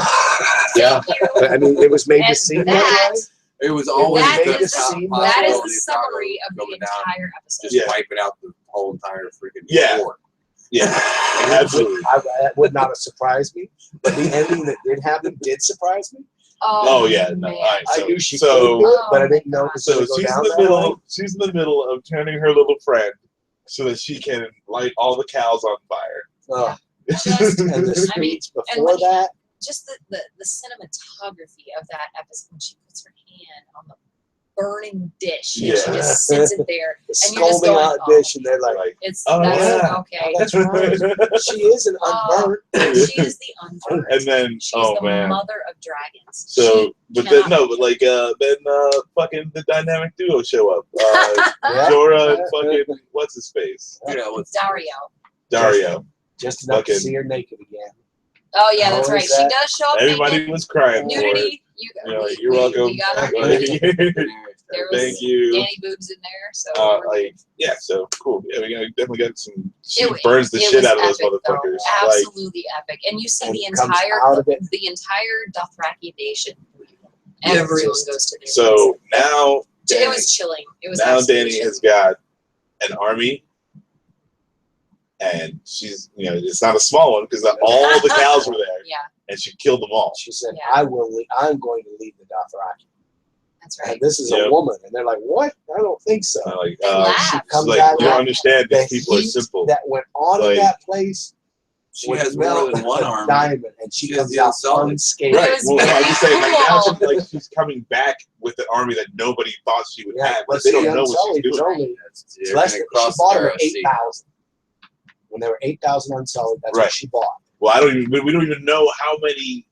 Yeah. Thank you. I mean, it was made to And seem that- that way. It was always That the is top the- That is possibility the of summary Drago of the going down, entire episode. just Yeah. wiping out the whole entire freaking Yeah. war. Yeah. Absolutely. That would not have surprised me. But the ending that did happen did surprise me. Oh yeah. No. man. All right. I So, knew she so could do it, but I Oh, didn't know my it was So going to go she's in down the that way. middle. She's in the middle of turning her little friend so that she can light all the cows on fire. Oh, Just, and the I mean, speech and before when he- that. just the cinematography of that episode when she puts her hand on the burning dish and she Yeah. just sits it there. The And you're just scalding going, hot oh. dish, and they're like, Like, It's Oh, that's yeah. okay. that's right. she is an Oh. unburnt. She is the unburnt. and then She's oh the man. mother of dragons. So, but then cannot- then fucking the dynamic duo show up. Yeah. Jorah and fucking what's his face? You know, it's Dario. Dario. Just enough to Fucking- see her naked again. Oh yeah, How that's is right. She that? does show up Everybody naked. was crying for it. Nudity. You know, you're welcome. We got our Like, There was Thank you. Danny boobs in there. So Like yeah, so cool. Yeah, we definitely got some. She It- burns the it shit was out of those epic, though. motherfuckers. Like Absolutely epic. And you see And the comes entire out of it. Dothraki nation. Yeah, Everyone just- goes to their so now. knees. It was chilling. It was Now absolutely Danny has chilling. got an army, and she's it's not a small one because all the cows were there, Yeah, and she killed them all. She said, Yeah. I'm going to lead the Dothraki. that's And right. this is Yep. a woman. And they're like, what? I don't think so. Like They she's laughed. Comes like out you don't of understand The these people are heat simple. that went on Like- in that place She with has metal more than one arm. diamond, and she She has comes the out unsullied. unscathed. Right. It was Well, I'm very just saying, like now cool. she's coming back with an army that nobody thought she would Yeah, have, but but they see, don't know what she's Unsullied was doing. only They're less gonna than, cross she bought the them at Arrow Sea. 8,000. When they were 8,000 Unsullied, that's Right. what she bought. Well, we don't even know how many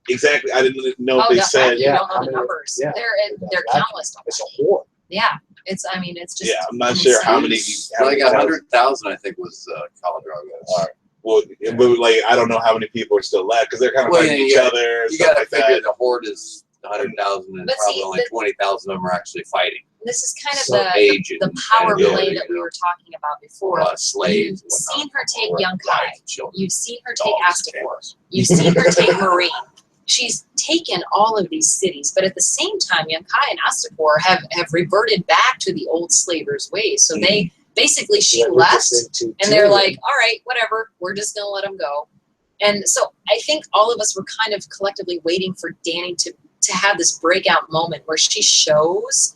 exactly. I didn't know if Oh, they the said. you Yeah, don't know how the many- numbers. yeah. They're countless. It's a horde. Yeah, it's. I mean, it's just. Yeah, I'm not sure how many. insane. How Like many 100,000, I think, was Khal Drogo's. All right. Well, but like I don't know how many people are still left because they're kind of Well, fighting yeah, each you other. And You stuff got to like figure that. the horde is 100,000, and But probably see, only 20,000 of them are actually fighting. This is kind of So the aged power and yeah, play ability, that you we know. were talking about A before. lot of slaves. You've and seen her whatnot, take or young Kai. wives, children, You've seen her take dogs, Astapor. cats. You've seen her take Marine. She's taken all of these cities, but at the same time, young Kai and Astapor have reverted back to the old slavers' ways. So they basically she Yeah, we're left. just into And they're Tyrion. like, all right, whatever, we're just going to let him go. And so I think all of us were kind of collectively waiting for Dany to have this breakout moment where she shows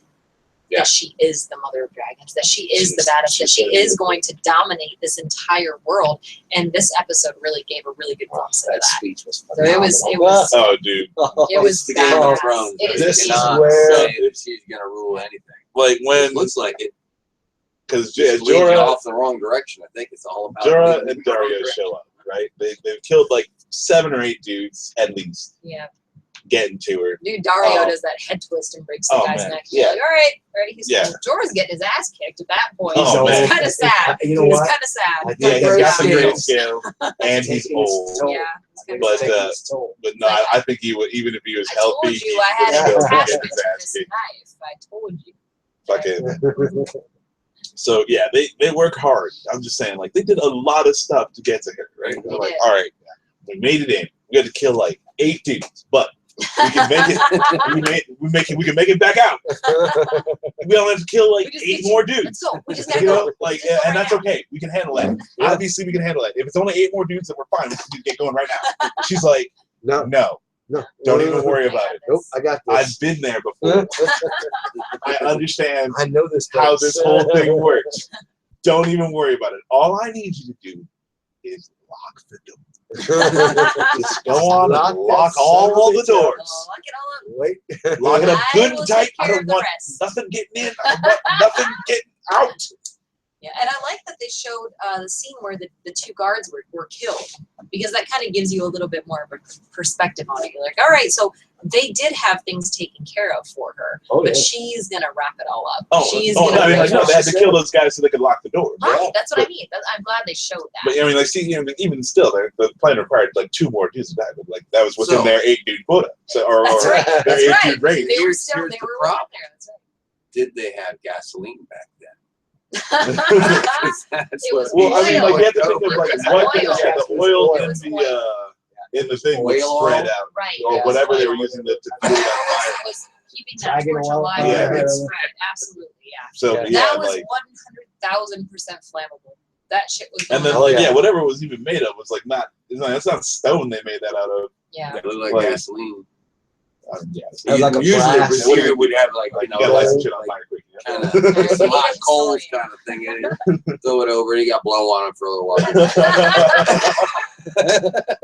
that she is the mother of dragons, that she is the baddest, that she is going to dominate this entire world. And this episode really gave a really good glimpse into that that. speech was So it was- phenomenal. Oh, dude. It was It's the Game of badass. Thrones. It is This You is cannot where- say that she's going to rule anything. Like It when looks like it. because Just leads you Jorah off the wrong direction. I think it's all about Jorah leading and you the wrong Dario direction. show up, right? They've killed like 7 or 8 dudes at least Yeah. getting to her. Dude, Dario Oh. does that head twist and breaks the Oh, guy's man. neck. You're Yeah. like, all right. He's Yeah. Jorah's getting his ass kicked at that point. Oh, man. It's kind of sad. You know It's what? kind of sad. I Yeah, think he's got the Dario great scale. scale, and he's Taking its old. toll. Yeah. It's kinda But, sad. But no, I think he would, even if he was I told healthy, you he I had would an still get attachment his to ass this kicked. knife. I told you. Fucking. So yeah, they work hard. I'm just saying, like they did a lot of stuff to get to her, right? They They're like, did. all right, we made it in. We had to kill like 8 dudes, but we can make it. We can make it back out. We only have to kill like We just 8 need more Let's dudes. go. We just gotta You go. know, like, Just go and right that's now. okay. We can handle that. Obviously, we can handle that. If it's only 8 more dudes, then we're fine. We can get going right now. She's like, No, no, no. don't even worry about it. Nope, I got I've this. been there before. I understand I know this. how place. this whole thing works. Don't even worry about it. All I need you to do is lock the door. Just go on and lock all the doors. Lock it all up. Wait. Lock it up I good will and tight. take I care don't of the want rest. nothing getting in. I don't want nothing getting out. Yeah, and I like that they showed the scene where the 2 guards were killed, because that kind of gives you a little bit more of a perspective on it. You're like, all right, so they did have things taken care of for her, Oh, but yeah. she's gonna wrap it all up. Oh, she's no, gonna I mean, like, make no, it they had to all. kill those guys so they could lock the door. right. Yeah, That's what but- I mean. I'm glad they showed that. But I mean, like, see, even still, the plan required like 2 more dudes to die. But like that was within So- their 8 dude quota. So or That's right. their That's 8 right. dude raid. They were Here's still the they were problem. there. That's right. Did they have gasoline back then? That's It was Well, I mean, like oil. you have to think of It like was what oil. yeah, the It oil was in oil. the thing was Oil spread oil? out, Right. or It whatever was they oil. were using to put it on fire. It was keeping that Dragging torch a alive. wildfire. Yeah, Yeah. that's right. Absolutely, yeah. So Yeah. yeah, That was like 100,000% flammable. That shit was. and then going like on. yeah, whatever it was even made of was like not. It's not stone they made that out of. Yeah. It looked like Like- gasoline. Yeah, It was like a Usually brass. it would have like, like, you know, you gotta light some like, shit on fire quick. You kind know? of some hot Yeah. coals kind of thing in it. Throw it over. You got blow on it for a little while.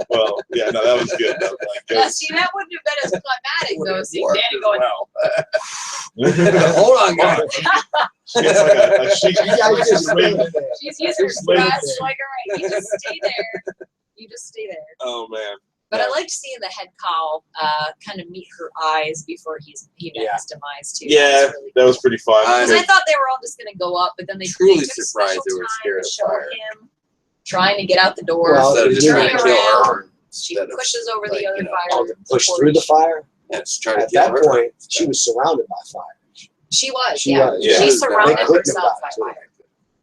Well, yeah, no, that was good. That was like Yeah, good. see, that wouldn't have been as climatic Wouldn't though. have See worked Danny as going, well. Hold on, guys. She gets like a sheet. You guys just She's waiting. stay there. she's using her Just wait. breath. Like, all right, you just stay there. You just stay there. Oh man. But Yeah. I liked seeing the head cowl kind of meet her eyes before he met Yeah. his demise too. Yeah, really that was pretty fun. Because I thought they were all just going to go up, but then they Truly took surprised special they were time scared to of show fire. him trying to get out the door. Well, Instead of just turning trying to kill her. She instead of, pushes over like, the other you know, fire. Oh, to push through the fire. yeah, just trying to At kill that her. point, she was surrounded by fire. She was, She yeah. was, yeah. She They surrounded couldn't have herself by gotten to fire.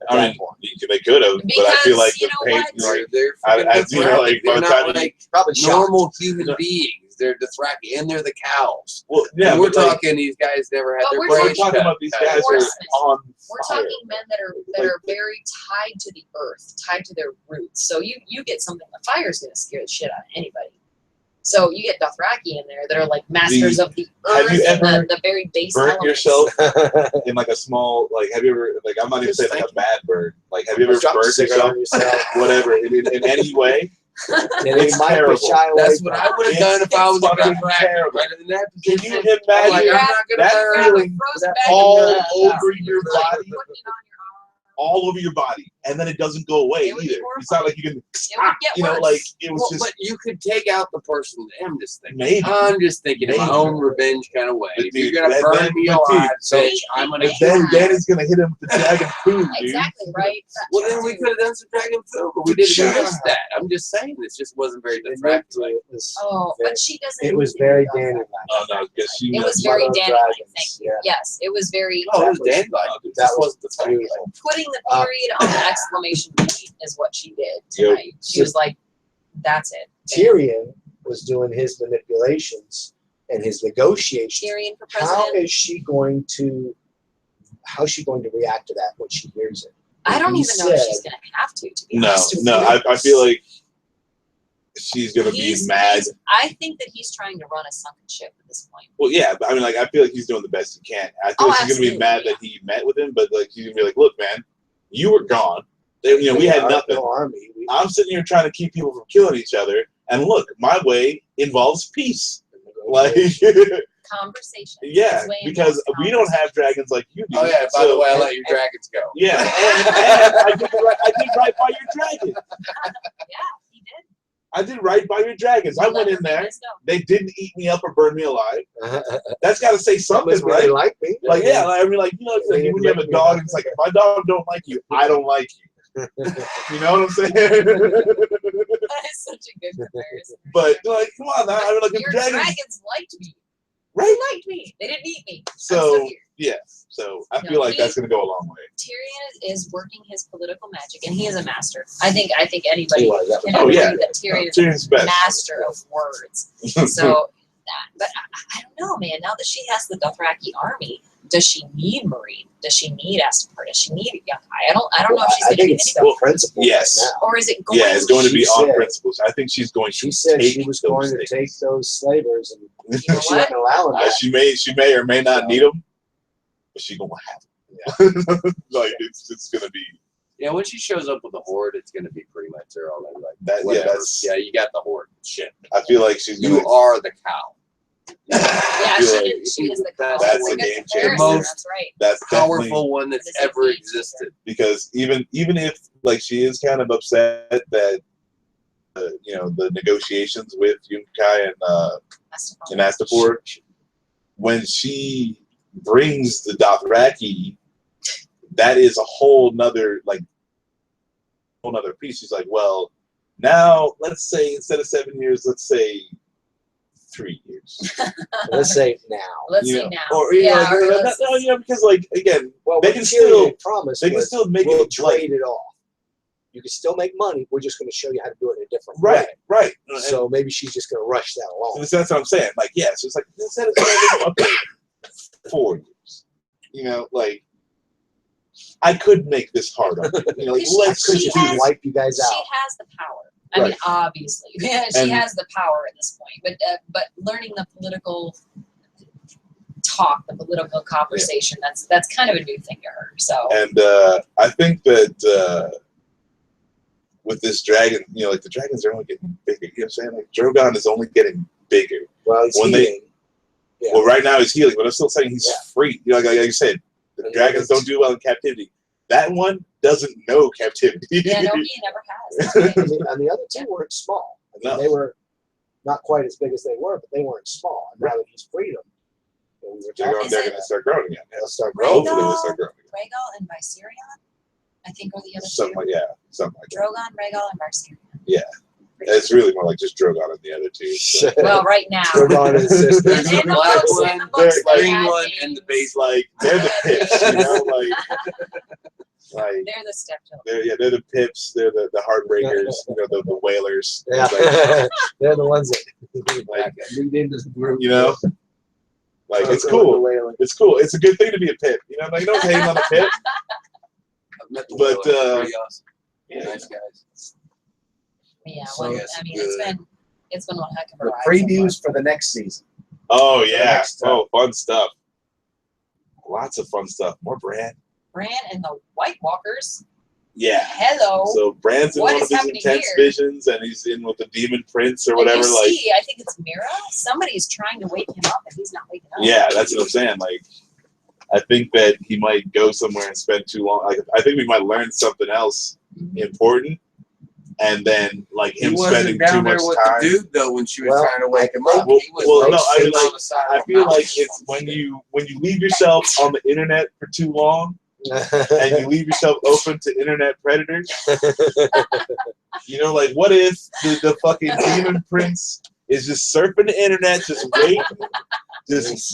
At I that mean, point. they could have, but I feel Because, like you the know paint, what? like, They're I- freaking you know, like, Dothraki. by the They're time not you- like Probably shocked. normal human beings. They're Dothraki, and they're the cows. well, yeah, And we're but, like, talking these guys never had But their we're we're brains talking cut. about these guys who are Horsemen. on We're fire. talking men that are very tied to the earth, tied to their roots. So you get something. The fire is going to scare the shit out of anybody. So you get Dothraki in there that are like masters of the have earth you and ever the very base Burnt elements. yourself in like a small, like, have you ever, like, I'm not even saying like a bad burn. Like, have you ever Drop a burnt cigarette yourself, on yourself. whatever, in any way? And It's he might terrible. shy away That's what from I would have done if I was a fucking Dothraki. terrible. Right in that Can position. you I'm like, imagine I'm not gonna that burn. feeling all over your body? Putting it on your arm. All over your body, and then it doesn't go away It would be either. It's not like you can, It would get you know, worse. like it was Well, just but you could take out the person. I'm just thinking. maybe. I'm just thinking in my Maybe. own revenge kind of way. But If you're dude, gonna and burn then- me but dude, alive, so- bitch, I'm gonna But kill then you. Danny's gonna hit him with the dragon food, dude. Exactly, right? Well, then we could have done some dragon food, but we didn't miss that. I'm just saying, this just wasn't very Dothraki. Oh, but she doesn't. It was very Danny-like. Oh no, because she It knows. was very Mother of Danny-like. Dragons, Thank you. yeah. Yes, it was very. Oh, it was was- Danny like. That This was wasn't Dothraki. beautiful. Putting the period on the exclamation point is what she did tonight. She was like, "That's it." Tyrion was doing his manipulations and his negotiations. Tyrion for How president. is she going to? How's she going to react to that when she hears it? I don't He even know if said- she's gonna have to. To be No, honest with no, you. I feel like she's gonna be He's- mad. I think that he's trying to run a sunken ship at this point. Well, yeah, but I mean, like, I feel like he's doing the best he can. I feel Oh, like she's gonna be absolutely, mad yeah. that he met with him, but like he's gonna be like, "Look, man, you were gone. You know, we had Our nothing. army. I'm sitting here trying to keep people from killing each other, and look, my way involves peace. Like, Conversation. yeah, His way because involves we don't have conversation. dragons like you do. Oh yeah. By the So- way, I let your dragons go. Yeah, and I did right by your dragon. Yeah, he did. I did right by your dragons. I He let went her in there. business go. They didn't eat me up or burn me alive. That's got to say Something something, right? like me. Like, yeah, like, I mean, like, you know, it's like They when you have a didn't dog, like it's like, if my dog don't like you, I don't like you. You know what I'm saying? That is such a good comparison. But, like, come on now. I mean, like, if Your dragons, dragons liked me. right? They liked me. They didn't eat me. I'm So, still here. yeah. So, I No, feel like he- that's going to go a long way. Tyrion is working his political magic, and he is a master. I think anybody He was, that was- can Oh, agree yeah. that Tyrion is Tyrion's a best. master of words. So, but I don't know, man. Now that she has the Dothraki army, does she need Marine? Does she need Astapor? Does she need Young I don't know if she's I going to think need it's anybody. the principle Yes. right now. Or is it going? Yeah, it's going to be She on said- principles. I think she's going to She said take she was those going to things. take those slavers and You know she what? wouldn't allow them. She may or may not need them, but she going to have them. Like, it's going to be Yeah, when she shows up with the horde, it's gonna be pretty much her all like that. Yeah, whatever. that's. Yeah, you got the horde. Shit. I feel like she's going You to. are the cow. Yeah, feel she like is the that's a a good game comparison, changer. Most That's right. That's definitely Powerful one that's That is a ever game existed. because even if like she is kind of upset that you know the negotiations with Yunkai and Astapor, when she brings the Dothraki, that is a whole nother piece. She's like, well, now let's say instead of 7 years, let's say 3 years. Let's say now. Let's You say know, now. or you know, Yeah, or let's- no, you know, because like again, Well, they what can Tyrion still promise they can was, still make we'll it like trade it off. You can still make money. We're just going to show you how to do it in a different right, way. right. So maybe she's just going to rush that along. So that's what I'm saying. Like, yeah, so it's like instead of 7, okay, 4 years. You know, like I could make this hard on you. You know, like She- let's Could she just just do this. wipe you guys She out. has the power. I mean, Right. obviously, yeah, she And- has the power at this point. But learning the political talk, the political conversation, that's kind of a new thing to her. So And I think that with this dragon, you know, like the dragons are only getting bigger. You know what I'm saying? Like Drogon is only getting bigger. Well, he's when they- healing. Yeah. Well, right now he's healing, but I'm still saying he's Yeah. free. You know, like you said, the And dragons it's- don't do well in captivity. That one doesn't know captivity. yeah, no, he never has. That's right. And the other two weren't small. I mean, No. they were not quite as big as they were, but they weren't small. And now that he's freed them, we were they're talking, going, they're going to start growing again. they'll start Right. growing. Hopefully they'll start growing again. Rhaegal and Viserion, I think, are the other Something two. like something like that. Drogon, Rhaegal, and Viserion. Yeah. Pretty It's sure. really more like just Drogon and the other two. So. Well, right now. Drogon and his sister. There's In the the black books, one, in the books, the they green had one, names. and the base. It's like they're the pips, you know, like They're the stepchildren. they're the pips, they're the heartbreakers, you know, the whalers. Yeah. Like, They're the ones that like, lead into the group. you know, like it's cool. It's cool. It's a good thing to be a pip. You know, like no hate on the pip. I've met the But, whalers. Pretty awesome. Yeah. Nice guys. Yeah, So well, yes, I mean, good. it's been one heck of a The ride. so previews for the next season. Oh yeah. Next time. Oh, fun stuff. Lots of fun stuff. More Bran. Bran and the White Walkers. Yeah. Hello. So Bran's in What one is of his happening intense here? visions, and he's in with the demon prince or And whatever. you Like, see, I think it's Mira. Somebody's trying to wake him up, and he's not waking up. yeah, that's what I'm saying. Like, I think that he might go somewhere and spend too long. Like, I think we might learn something else important, and then like him spending too much time. The dude though when she was trying to wake him up. Well, He was well, like no, I mean, sitting like, on the side I of a feel mountain like or it's some when shit. you leave yourself on the internet for too long, and you leave yourself open to internet predators. You know, like what if the fucking demon prince is just surfing the internet, just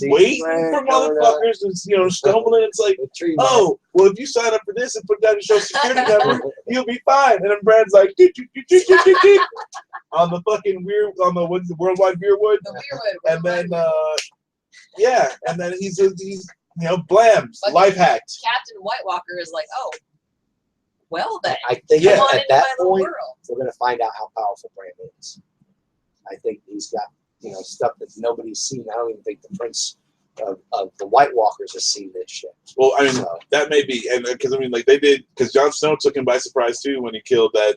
waiting for motherfuckers to stumbling. It's like, oh, well, if you sign up for this and put down your social security number, you'll be fine. And then Brad's like, on the fucking what's the worldwide Weirwood, The Weirwood. and then and then he's blam, life hacked. Captain White Walker is like, oh, well then. I think Yeah. Come on at into that my little point, world. we're going to find out how powerful Bran is. I think he's got stuff that nobody's seen. I don't even think the Prince of the White Walkers has seen this shit. Well, I mean, that may be, and because I mean, like they did, because Jon Snow took him by surprise too when he killed that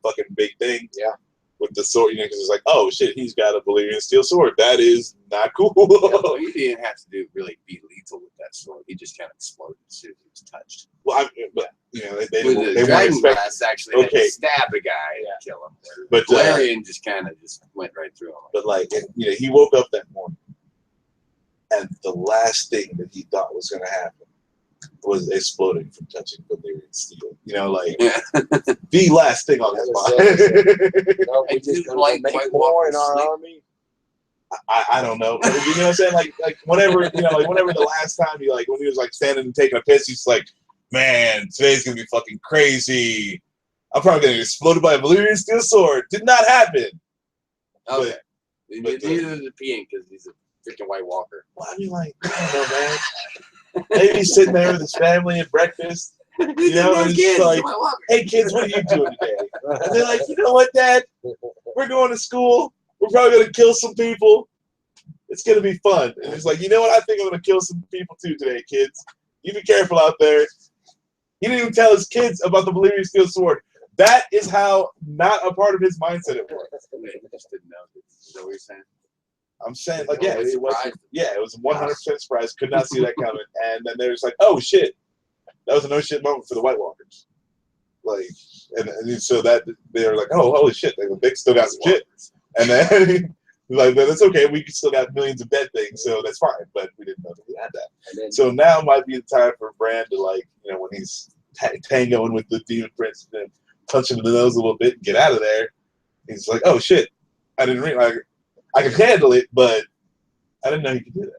fucking big thing. Yeah. With the sword, because it's like, oh shit, he's got a Valyrian steel sword. That is not cool. Well, he didn't have to be lethal with that sword. He just kind of exploded as soon as he was touched. Well, but they With weren't the expecting. dragon blast actually had Okay. to stab the guy and kill him. But Valerian just kind of went right through him. but like he woke up that morning, and the last thing that he thought was going to happen was exploding from touching Valyrian steel. The last thing on his mind. No, we just going to make more in our army. I don't know. You know what I'm saying? Like whenever whenever the last time when he was like standing and taking a piss, he's like, man, today's gonna be fucking crazy. I'm probably gonna get exploded by a Valyrian steel sword. Did not happen. Okay. But Neither is the peeing because he's a freaking White Walker. Well, I mean, I don't know, man. Maybe he's sitting there with his family at breakfast. And it's just like, hey kids, what are you doing today? And they're like, you know what, Dad? We're going to school. We're probably gonna kill some people. It's gonna be fun. And he's like, you know what? I think I'm gonna kill some people too today, kids. You be careful out there. He didn't even tell his kids about the Valyrian steel sword. That is how not a part of his mindset it was. They just didn't know. Is that what you're saying? I'm saying, It was 100% surprise. Could not see that coming. And then they're just like, oh shit, that was a no shit moment for the White Walkers. Like, and so that they were like, oh holy shit, they still got some shit. And then like, but that's okay. We still got millions of dead things, so that's fine. But we didn't know that we had that. So now might be the time for Bran to when he's tangoing with the demon prince, and then punch him in the nose a little bit and get out of there. He's like, oh shit, I didn't realize I could handle it, but I didn't know you could do that.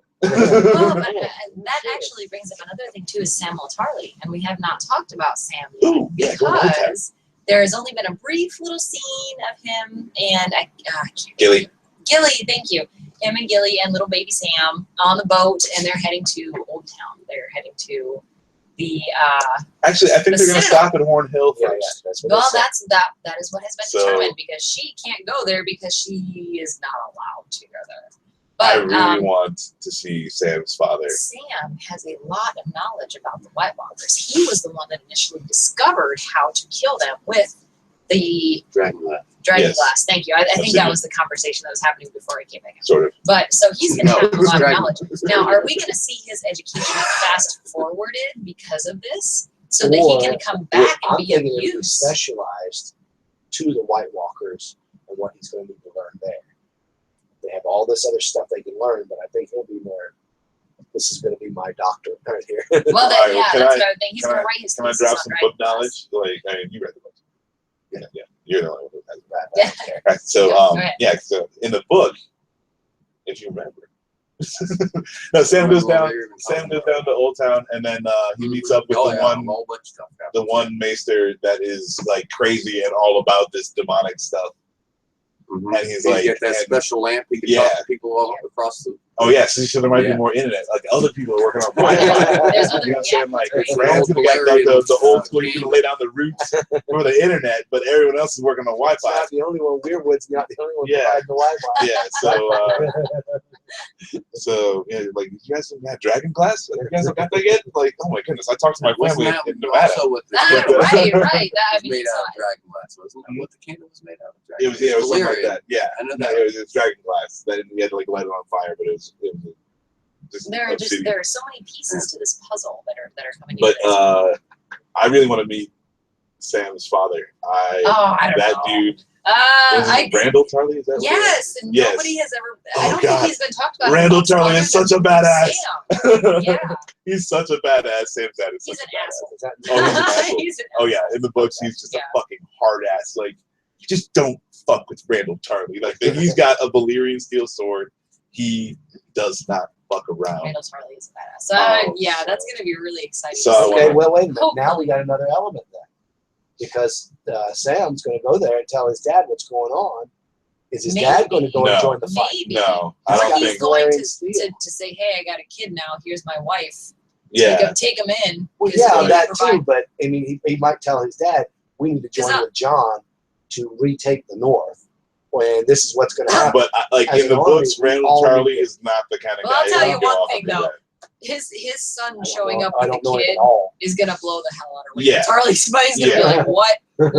Well, but that actually brings up another thing too, is Samwell Tarly, and we have not talked about Sam yet. Ooh, yeah, go ahead. Because there has only been a brief little scene of him and I can't Gilly. Gilly, thank you. Him and Gilly and little baby Sam on the boat, and they're heading to Old Town. They're heading to the. Actually, I think they're going to stop at Horn Hill first. Yeah, that's what that is what has been determined, because she can't go there because she is not allowed to go there. But I really want to see Sam's father. Sam has a lot of knowledge about the White Walkers. He was the one that initially discovered how to kill them with the Dragon Blast. Blast. Thank you. I think that was the conversation that was happening before I came back. Sort of. But so he's going to have a lot of Dragon knowledge. Now, are we going to see his education fast forwarded because of this, so that he can come back and be of use? Specialized to the White Walkers and what he's going to need to learn there. They have all this other stuff they can learn, but I think he'll be more. This is going to be my doctor right here. Well, All right, that's what I would think. He's can going I- to write his Can I thesis drop on some Dragon book Blast. knowledge? I mean, you read the book. Yeah. You're the only one who has that. Yeah. Right, so, Go ahead. so in the book, if you remember, no, Sam goes down to Old Town, and then he meets up with the one maester that is like crazy and all about this demonic stuff. Mm-hmm. And he's like, get that special lamp. He can talk to people all across the. Oh yeah, so there might be more internet. Like other people are working on Wi-Fi. There's You know what I'm saying? Like great. Brand's gonna get the old school. You can lay down the roots for the internet, but everyone else is working on Wi-Fi. Not the only one. Weirwood's not the only one Yeah. providing the Wi-Fi. Yeah. So So yeah, like you guys don't got dragon glass? Like, you guys don't got that yet? Like, oh my goodness! I talked to my Wasn't family that in Nevada. also what the right, candle right. That, I was mean, made it's out of not- dragon glass, wasn't that what the candle was made out of? It was it was something like Valyrian. that. Yeah, I know no, that. it was dragon glass. Then we had to like light it on fire, but it was just there are obsidian. there are so many pieces to this puzzle that are coming But together. I really want to meet Sam's father. I don't That know. dude. Was I it Randall Charlie? Is that what it is? yes, and Yes. nobody has ever. Oh, I don't God. think he's been talked about. Randall much Charlie other is such a than badass. Sam. Yeah, He's such a badass. Sam's dad is he's such an a badass. asshole. Is that Oh, he's an asshole. He's an Oh yeah, in the books he's just Yeah. a fucking hard ass. Like, you just don't fuck with Randall Charlie. Like, he's got a Valyrian steel sword. He does not fuck around. Randall Charlie is a badass. So Oh, yeah, so- that's gonna be really exciting. So to I see. Okay, wanna- well, wait a minute. Now Hopefully. we got another element then. Because Sam's going to go there and tell his dad what's going on. Is his dad going to go No. and join the fight? Maybe. No, I He's don't got He's think. going Valyrian to, steel. to say, hey, I got a kid now. Here's my wife. Yeah, Take him in. Well, 'cause yeah, we that provide- too. But I mean, he might tell his dad, "We need to join Because with John to retake the North." When this is what's going to happen. but like As in the an army, books, we Randall all Charlie need it. is not the kind of Well, guy. I'll tell who you would go one off thing, and do though. that. His son I don't showing know- up I with don't the know him kid at all. is gonna blow the hell out of Yeah. Charlie's mind. He's gonna Yeah. be like, "What?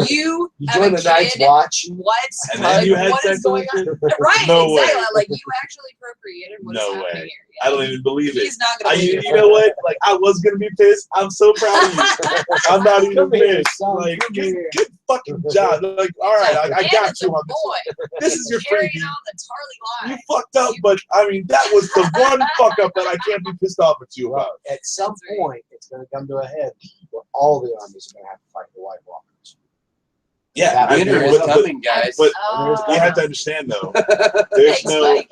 You You have join a the Night's kid? Watch. What? And Like, then you had what is sex going with on?" him? Right? No exactly. way. Like you actually procreated. What is No happening way. here? I don't even believe it. He's not gonna believe You it. know what? Like, I was gonna be pissed. I'm so proud of you. I'm not even Come here, pissed. son. Like, Come good, here. good fucking job. Like, all right, I And got it's you a on this one. boy. This is your Carrying freebie. on the Charlie You line. fucked up, but I mean, that was the one fuck up that I can't be pissed off at you Well, about. at some That's right. point, it's going to come to a head where all the armies are going to have to fight the White Walkers. Yeah, I Winter agree. is But coming, guys. but Oh. you have to understand though, there's Thanks, no Mike.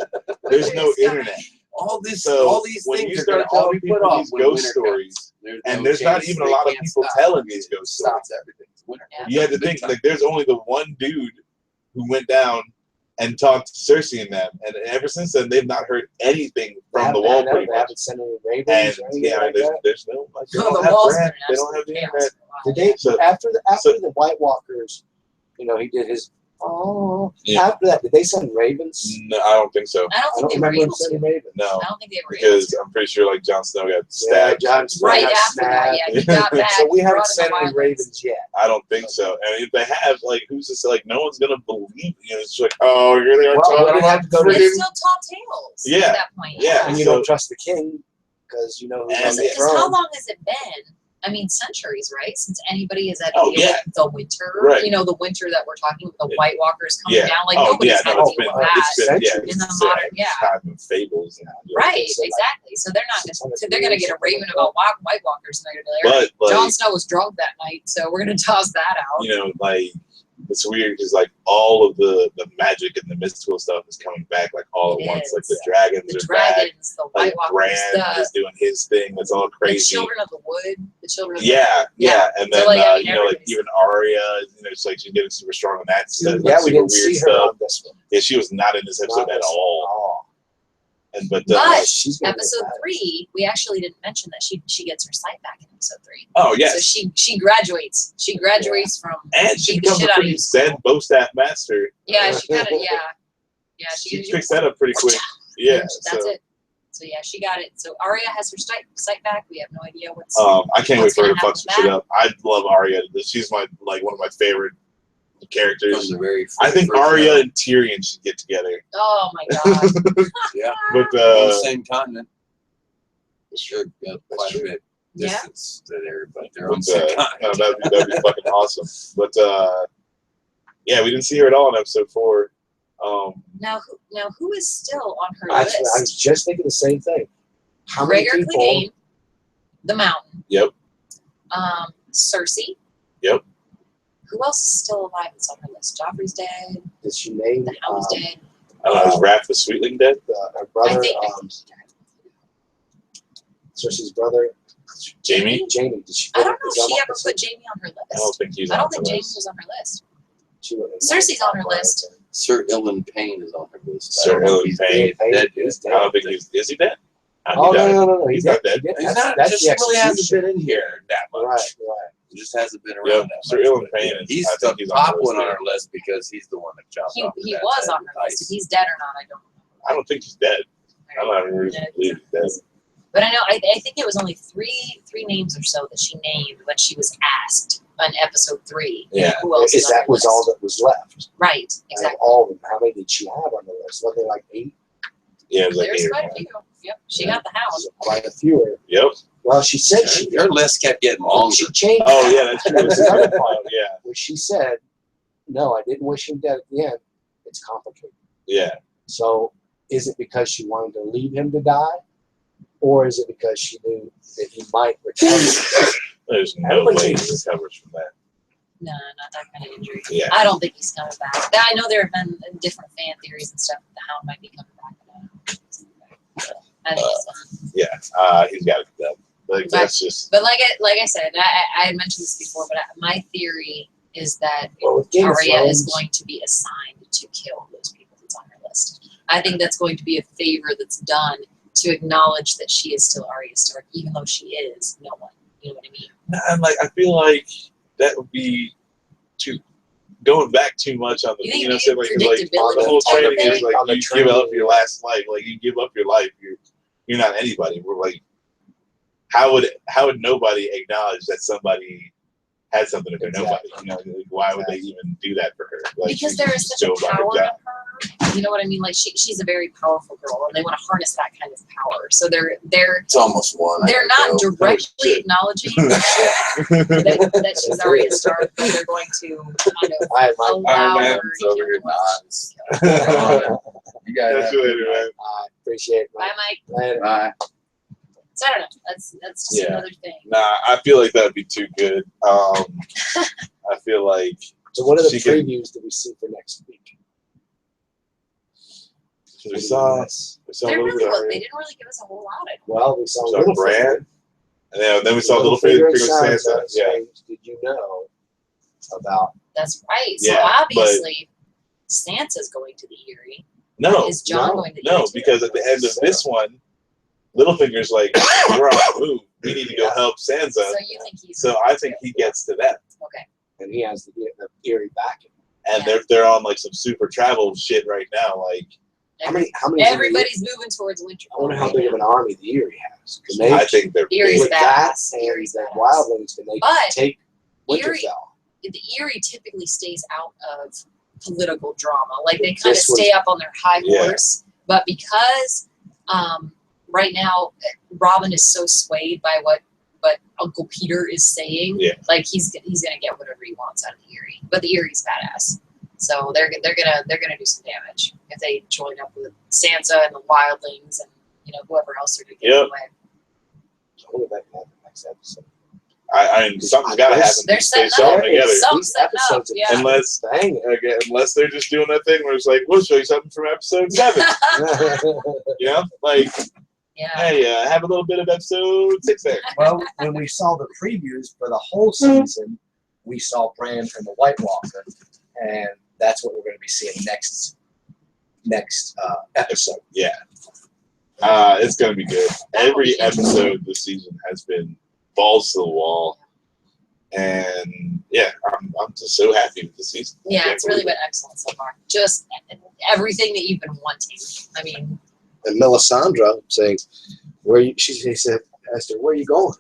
there's no Winter is coming. internet. all these So these when things you are going start to all telling be people put off these when ghost winter stories, comes. There's and no there's not chance even a they lot of can't people stop telling it. these It ghost stops everything. It's winter. Yeah. you had to Big think time. like there's only the one dude who went down and talked to Cersei and them, and ever since then they've not heard anything from the wall pretty They much. haven't sent any ravens And or anything yeah, like that. there's no like they Oh, don't the have walls brand, are they don't have the chaos internet. for a while. Did they So- after so- the White Walkers, he did his Yeah. after that, did they send ravens? No, I don't think so. I don't I think don't they were remember them able to. sending ravens. No, I don't think they were able because to. I'm pretty sure like Jon Snow got Yeah, stabbed. Jon Snow Right got after that, snapped. yeah, he got back. So we he haven't brought in sent the any wildlings. ravens yet. I don't think so. And if they have, like, who's to say, like, no one's gonna believe. It's like, oh, here they are Well, talking we're gonna about have to go to- It's friggin' still tall tales Yeah. at that point. Yeah. And you So- don't trust the king because you know who's And on the Because how throne. long has it been? I mean, centuries, right? Since anybody has had to Oh, deal yeah. with the winter. Right. You know, the winter that we're talking about, the Yeah. White Walkers coming Yeah. down. Like, Oh, nobody's yeah, had no, to it's deal been, with that. it's been, yeah, centuries. in the it's, modern- yeah. time and fables. And, Right, So, like, exactly. So they're not 600 they're gonna get a years, raven something about White Walkers, and they're gonna be like, But, like, Jon Snow was drunk that night, so we're gonna toss that out. you know, like, it's weird because, like, all of the magic and the mystical stuff is coming back, like, all It at once. is. Like, the dragons The are back. dragons, the Like, White Walkers, Bran is doing his thing. That's all the crazy. children of the wood, the children of Yeah. And So, then, like, I mean, you know, like, everybody's- even Arya, you know, it's like she's getting super strong on that. Stuff, Yeah, like, we super didn't see her stuff. on this one. Yeah, she was not in this episode Not at this all. one. And but But she's gonna be Episode bad. 3, we actually didn't mention that she gets her sight back in episode 3. oh yes, So she graduates. She graduates from and she beat the becomes a shit out of pretty you. Zen bow staff master. Yeah, she kind of yeah. She picks that up pretty quick. Yeah, That's so it. So yeah, she got it. So Arya has her sight back. We have no idea what's. I can't wait What's for her to gonna fuck happen some with shit that? up. I love Arya. She's my one of my favorite From characters. the very I think first Arya show. and Tyrion should get together. Oh my god. Yeah. But On the same continent. Sure, quite true. a bit Yeah. distance to there, but they're on but, the same no, continent. that'd be fucking awesome. But yeah, we didn't see her at all in episode 4. Now who is still on her Actually, I was list? just thinking the same thing. How many Gregor people? Clegane, the Mountain. Yep. Cersei. Yep. Who else is still alive that's on her list? Joffrey's dead. Did she name The Hound's dead. Is Raph the Sweetling dead? her brother? I think he died. Cersei's brother, Jamie? Jamie. Did she? I don't know is if that she what ever this put is? Jamie on her I don't list. think he's I on don't the think Jamie list. was on her list. She wouldn't have Cersei's known on her about list. it. Sir Ilyn Payne is on her list. Sir I don't know if Ilyn he's Payne. dead He's yet. I don't think is he dead? Oh no! He's He not did- dead. he did. He's That's- not. that's Just the really hasn't execution. been in here that much. Right. He just hasn't been around Yep, that Sir much. Ilyn but Payne is- He's I the think he's on top the list one on there. our list because he's the one that chopped He off. the was dad's on head her with list. If ice. he's dead or not, I don't know. I don't think he's dead. I'm not even reason to believe that. But I know I think it was only three names or so that she named when she was asked on episode 3. Yeah. Who else? Is that was all that was left? Right. Out Exactly. of all of them, how many did she have on the list? Wasn't there like 8? Yeah, it was like There's 8 or quite a 9. few. Yep. She got the house. Quite a few. Yep. Well, she said she Your list kept getting longer. She changed. Oh yeah, that's true. That's the other part. Yeah. Where she said, "No, I didn't wish him dead at the end. It's complicated." Yeah. So, is it because she wanted to leave him to die, or is it because she knew that he might recover? There's no Everybody way he changes. recovers from that. No, not that kind of injury. Yeah. I don't think he's coming back. I know there have been different fan theories and stuff that the Hound might be coming back. I think he's done. He's got to be done. Like that's just. But like I said, I had mentioned this before, but my theory is that Well, with Game of Arya is Thrones, going to be assigned to kill those people that's on her list. I think that's going to be a favor that's done to acknowledge that she is still Arya Stark, even though she is no one. You know what I mean? And like I feel like that would be too going back too much on the You think know what I'm saying like predictability the whole type training is thing? like On the you give up training. your last life like you give up your life you're not anybody. We're like how would nobody acknowledge that somebody had something for nobody? You know, like, why would they even do that for her? Like, Because she's there is just such a still about her power in job. her. You know what I mean? Like she's a very powerful girl, and they want to harness that kind of power. So they're It's almost one. they're not directly shit. acknowledging that she's Arya Stark, but they're going to kind of I had my allow Iron her Man's to over kill here whoever nods. You guys That's have what a it good is, I appreciate it. Bye, Mike. Later. Bye. So I don't know. That's just Yeah. another thing. Nah, I feel like that would be too good. I feel like So, what are the She can- previews that we see for next week? we saw a They little really bit of they her. didn't really give us a whole lot of. Well, we saw We saw Little Bran, and then we saw Little Finger and Sansa. Sansa. Yeah, Did you know about? That's right. So Yeah, obviously, Sansa's going to the Eyrie. no, Is John no, going to the Eyrie? no, too? because at the end of this one, Littlefinger's like, we're on the move. We need to go help Sansa. So you think he's? So I think he gets to that, Okay. And he has the Eerie backing. and Yeah. they're on like some super travel shit right now. Like How many? Everybody's moving towards Winter. I wonder how right big of now. an army the Eerie has. Can they, I think they're Erie's with big. that badass. and Erie's the badass. wildlings, can they But take Eyrie- Winterfell? The Eyrie typically stays out of political drama. Like they kind of This was- stay up on their high Yeah. horse. But because right now Robin is so swayed by what Uncle Peter is saying, Yeah. like he's gonna get whatever he wants out of the Eyrie. But the Erie's badass. So they're gonna do some damage if they join up with Sansa and the wildlings and whoever else they're gonna get Yep. away. So what about that next episode? I mean, something's got to happen. They're They setting sew up. them together. Some These setting up, episodes are yeah. Unless Bang okay, unless they're just doing that thing where it's like, we'll show you something from episode 7. it. You know, like, Yeah. hey, have a little bit of episode 6 there. Well, when we saw the previews for the whole season, we saw Bran and the White Walker, and that's what we're going to be seeing next episode. Yeah. It's gonna be good. Every episode this season has been balls to the wall, and yeah, I'm just so happy with the season. I Yeah, can't it's really believe been excellent so far. Just everything that you've been wanting. I mean, And Melisandre saying, she said, asked her, where are you going?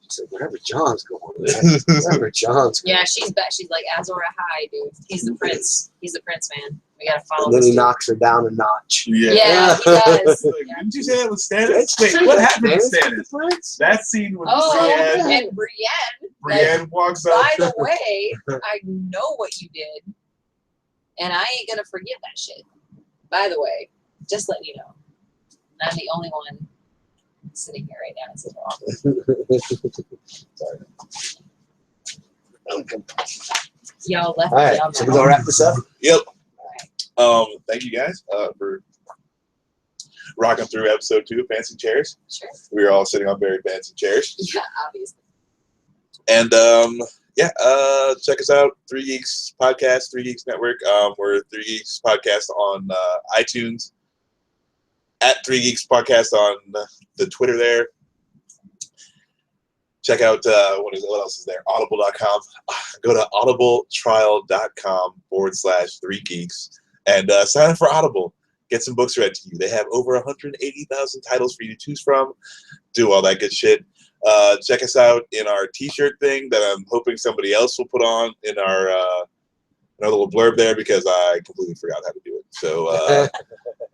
She said, wherever John's going. it. Wherever John's going. yeah, she's back. She's like, Azor Ahai, dude. He's the prince. He's the prince, man. We gotta follow And then this he dude. knocks her down a notch. Yeah, he does. Like, didn't you say it was Stannis? Wait, what happened to Stannis? That scene with Oh, Brienne. and Brienne. Brienne walks up. By the way, I know what you did, and I ain't gonna forget that shit. By the way, just letting you know, I'm the only one sitting here right now. It's wrong. Sorry. Y'all left All me right, on so that. we're going to wrap this up. Yep. Thank you guys for rocking through episode 2 of Fancy Chairs. Sure. We were all sitting on very fancy chairs. Yeah, obviously. And check us out, 3 Geeks Podcast, 3 Geeks Network. We're 3 Geeks Podcast on iTunes, at 3 Geeks Podcast on the Twitter there. Check out what else is there? Audible.com. Go to audibletrial.com/3geeks and sign up for Audible. Get some books read to you. They have over 180,000 titles for you to choose from. Do all that good shit. Check us out in our T-shirt thing that I'm hoping somebody else will put on in our little blurb there, because I completely forgot how to do it. So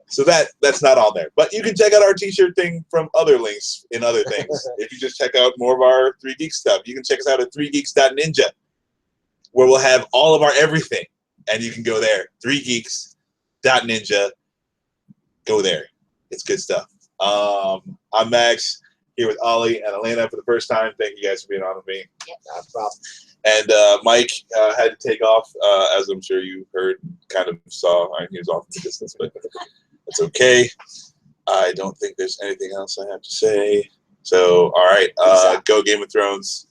so that's not on there. But you can check out our T-shirt thing from other links in other things. If you just check out more of our 3 Geeks stuff, you can check us out at 3geeks.ninja, where we'll have all of our everything, and you can go there. 3geeks.ninja. Go there. It's good stuff. I'm Max, here with Ollie and Alaina for the first time. Thank you guys for being on with me. Yep. Not a problem. And Mike had to take off, as I'm sure you heard, kind of saw. He was off in the distance, but it's okay. I don't think there's anything else I have to say. So, all right, go Game of Thrones.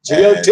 GOT!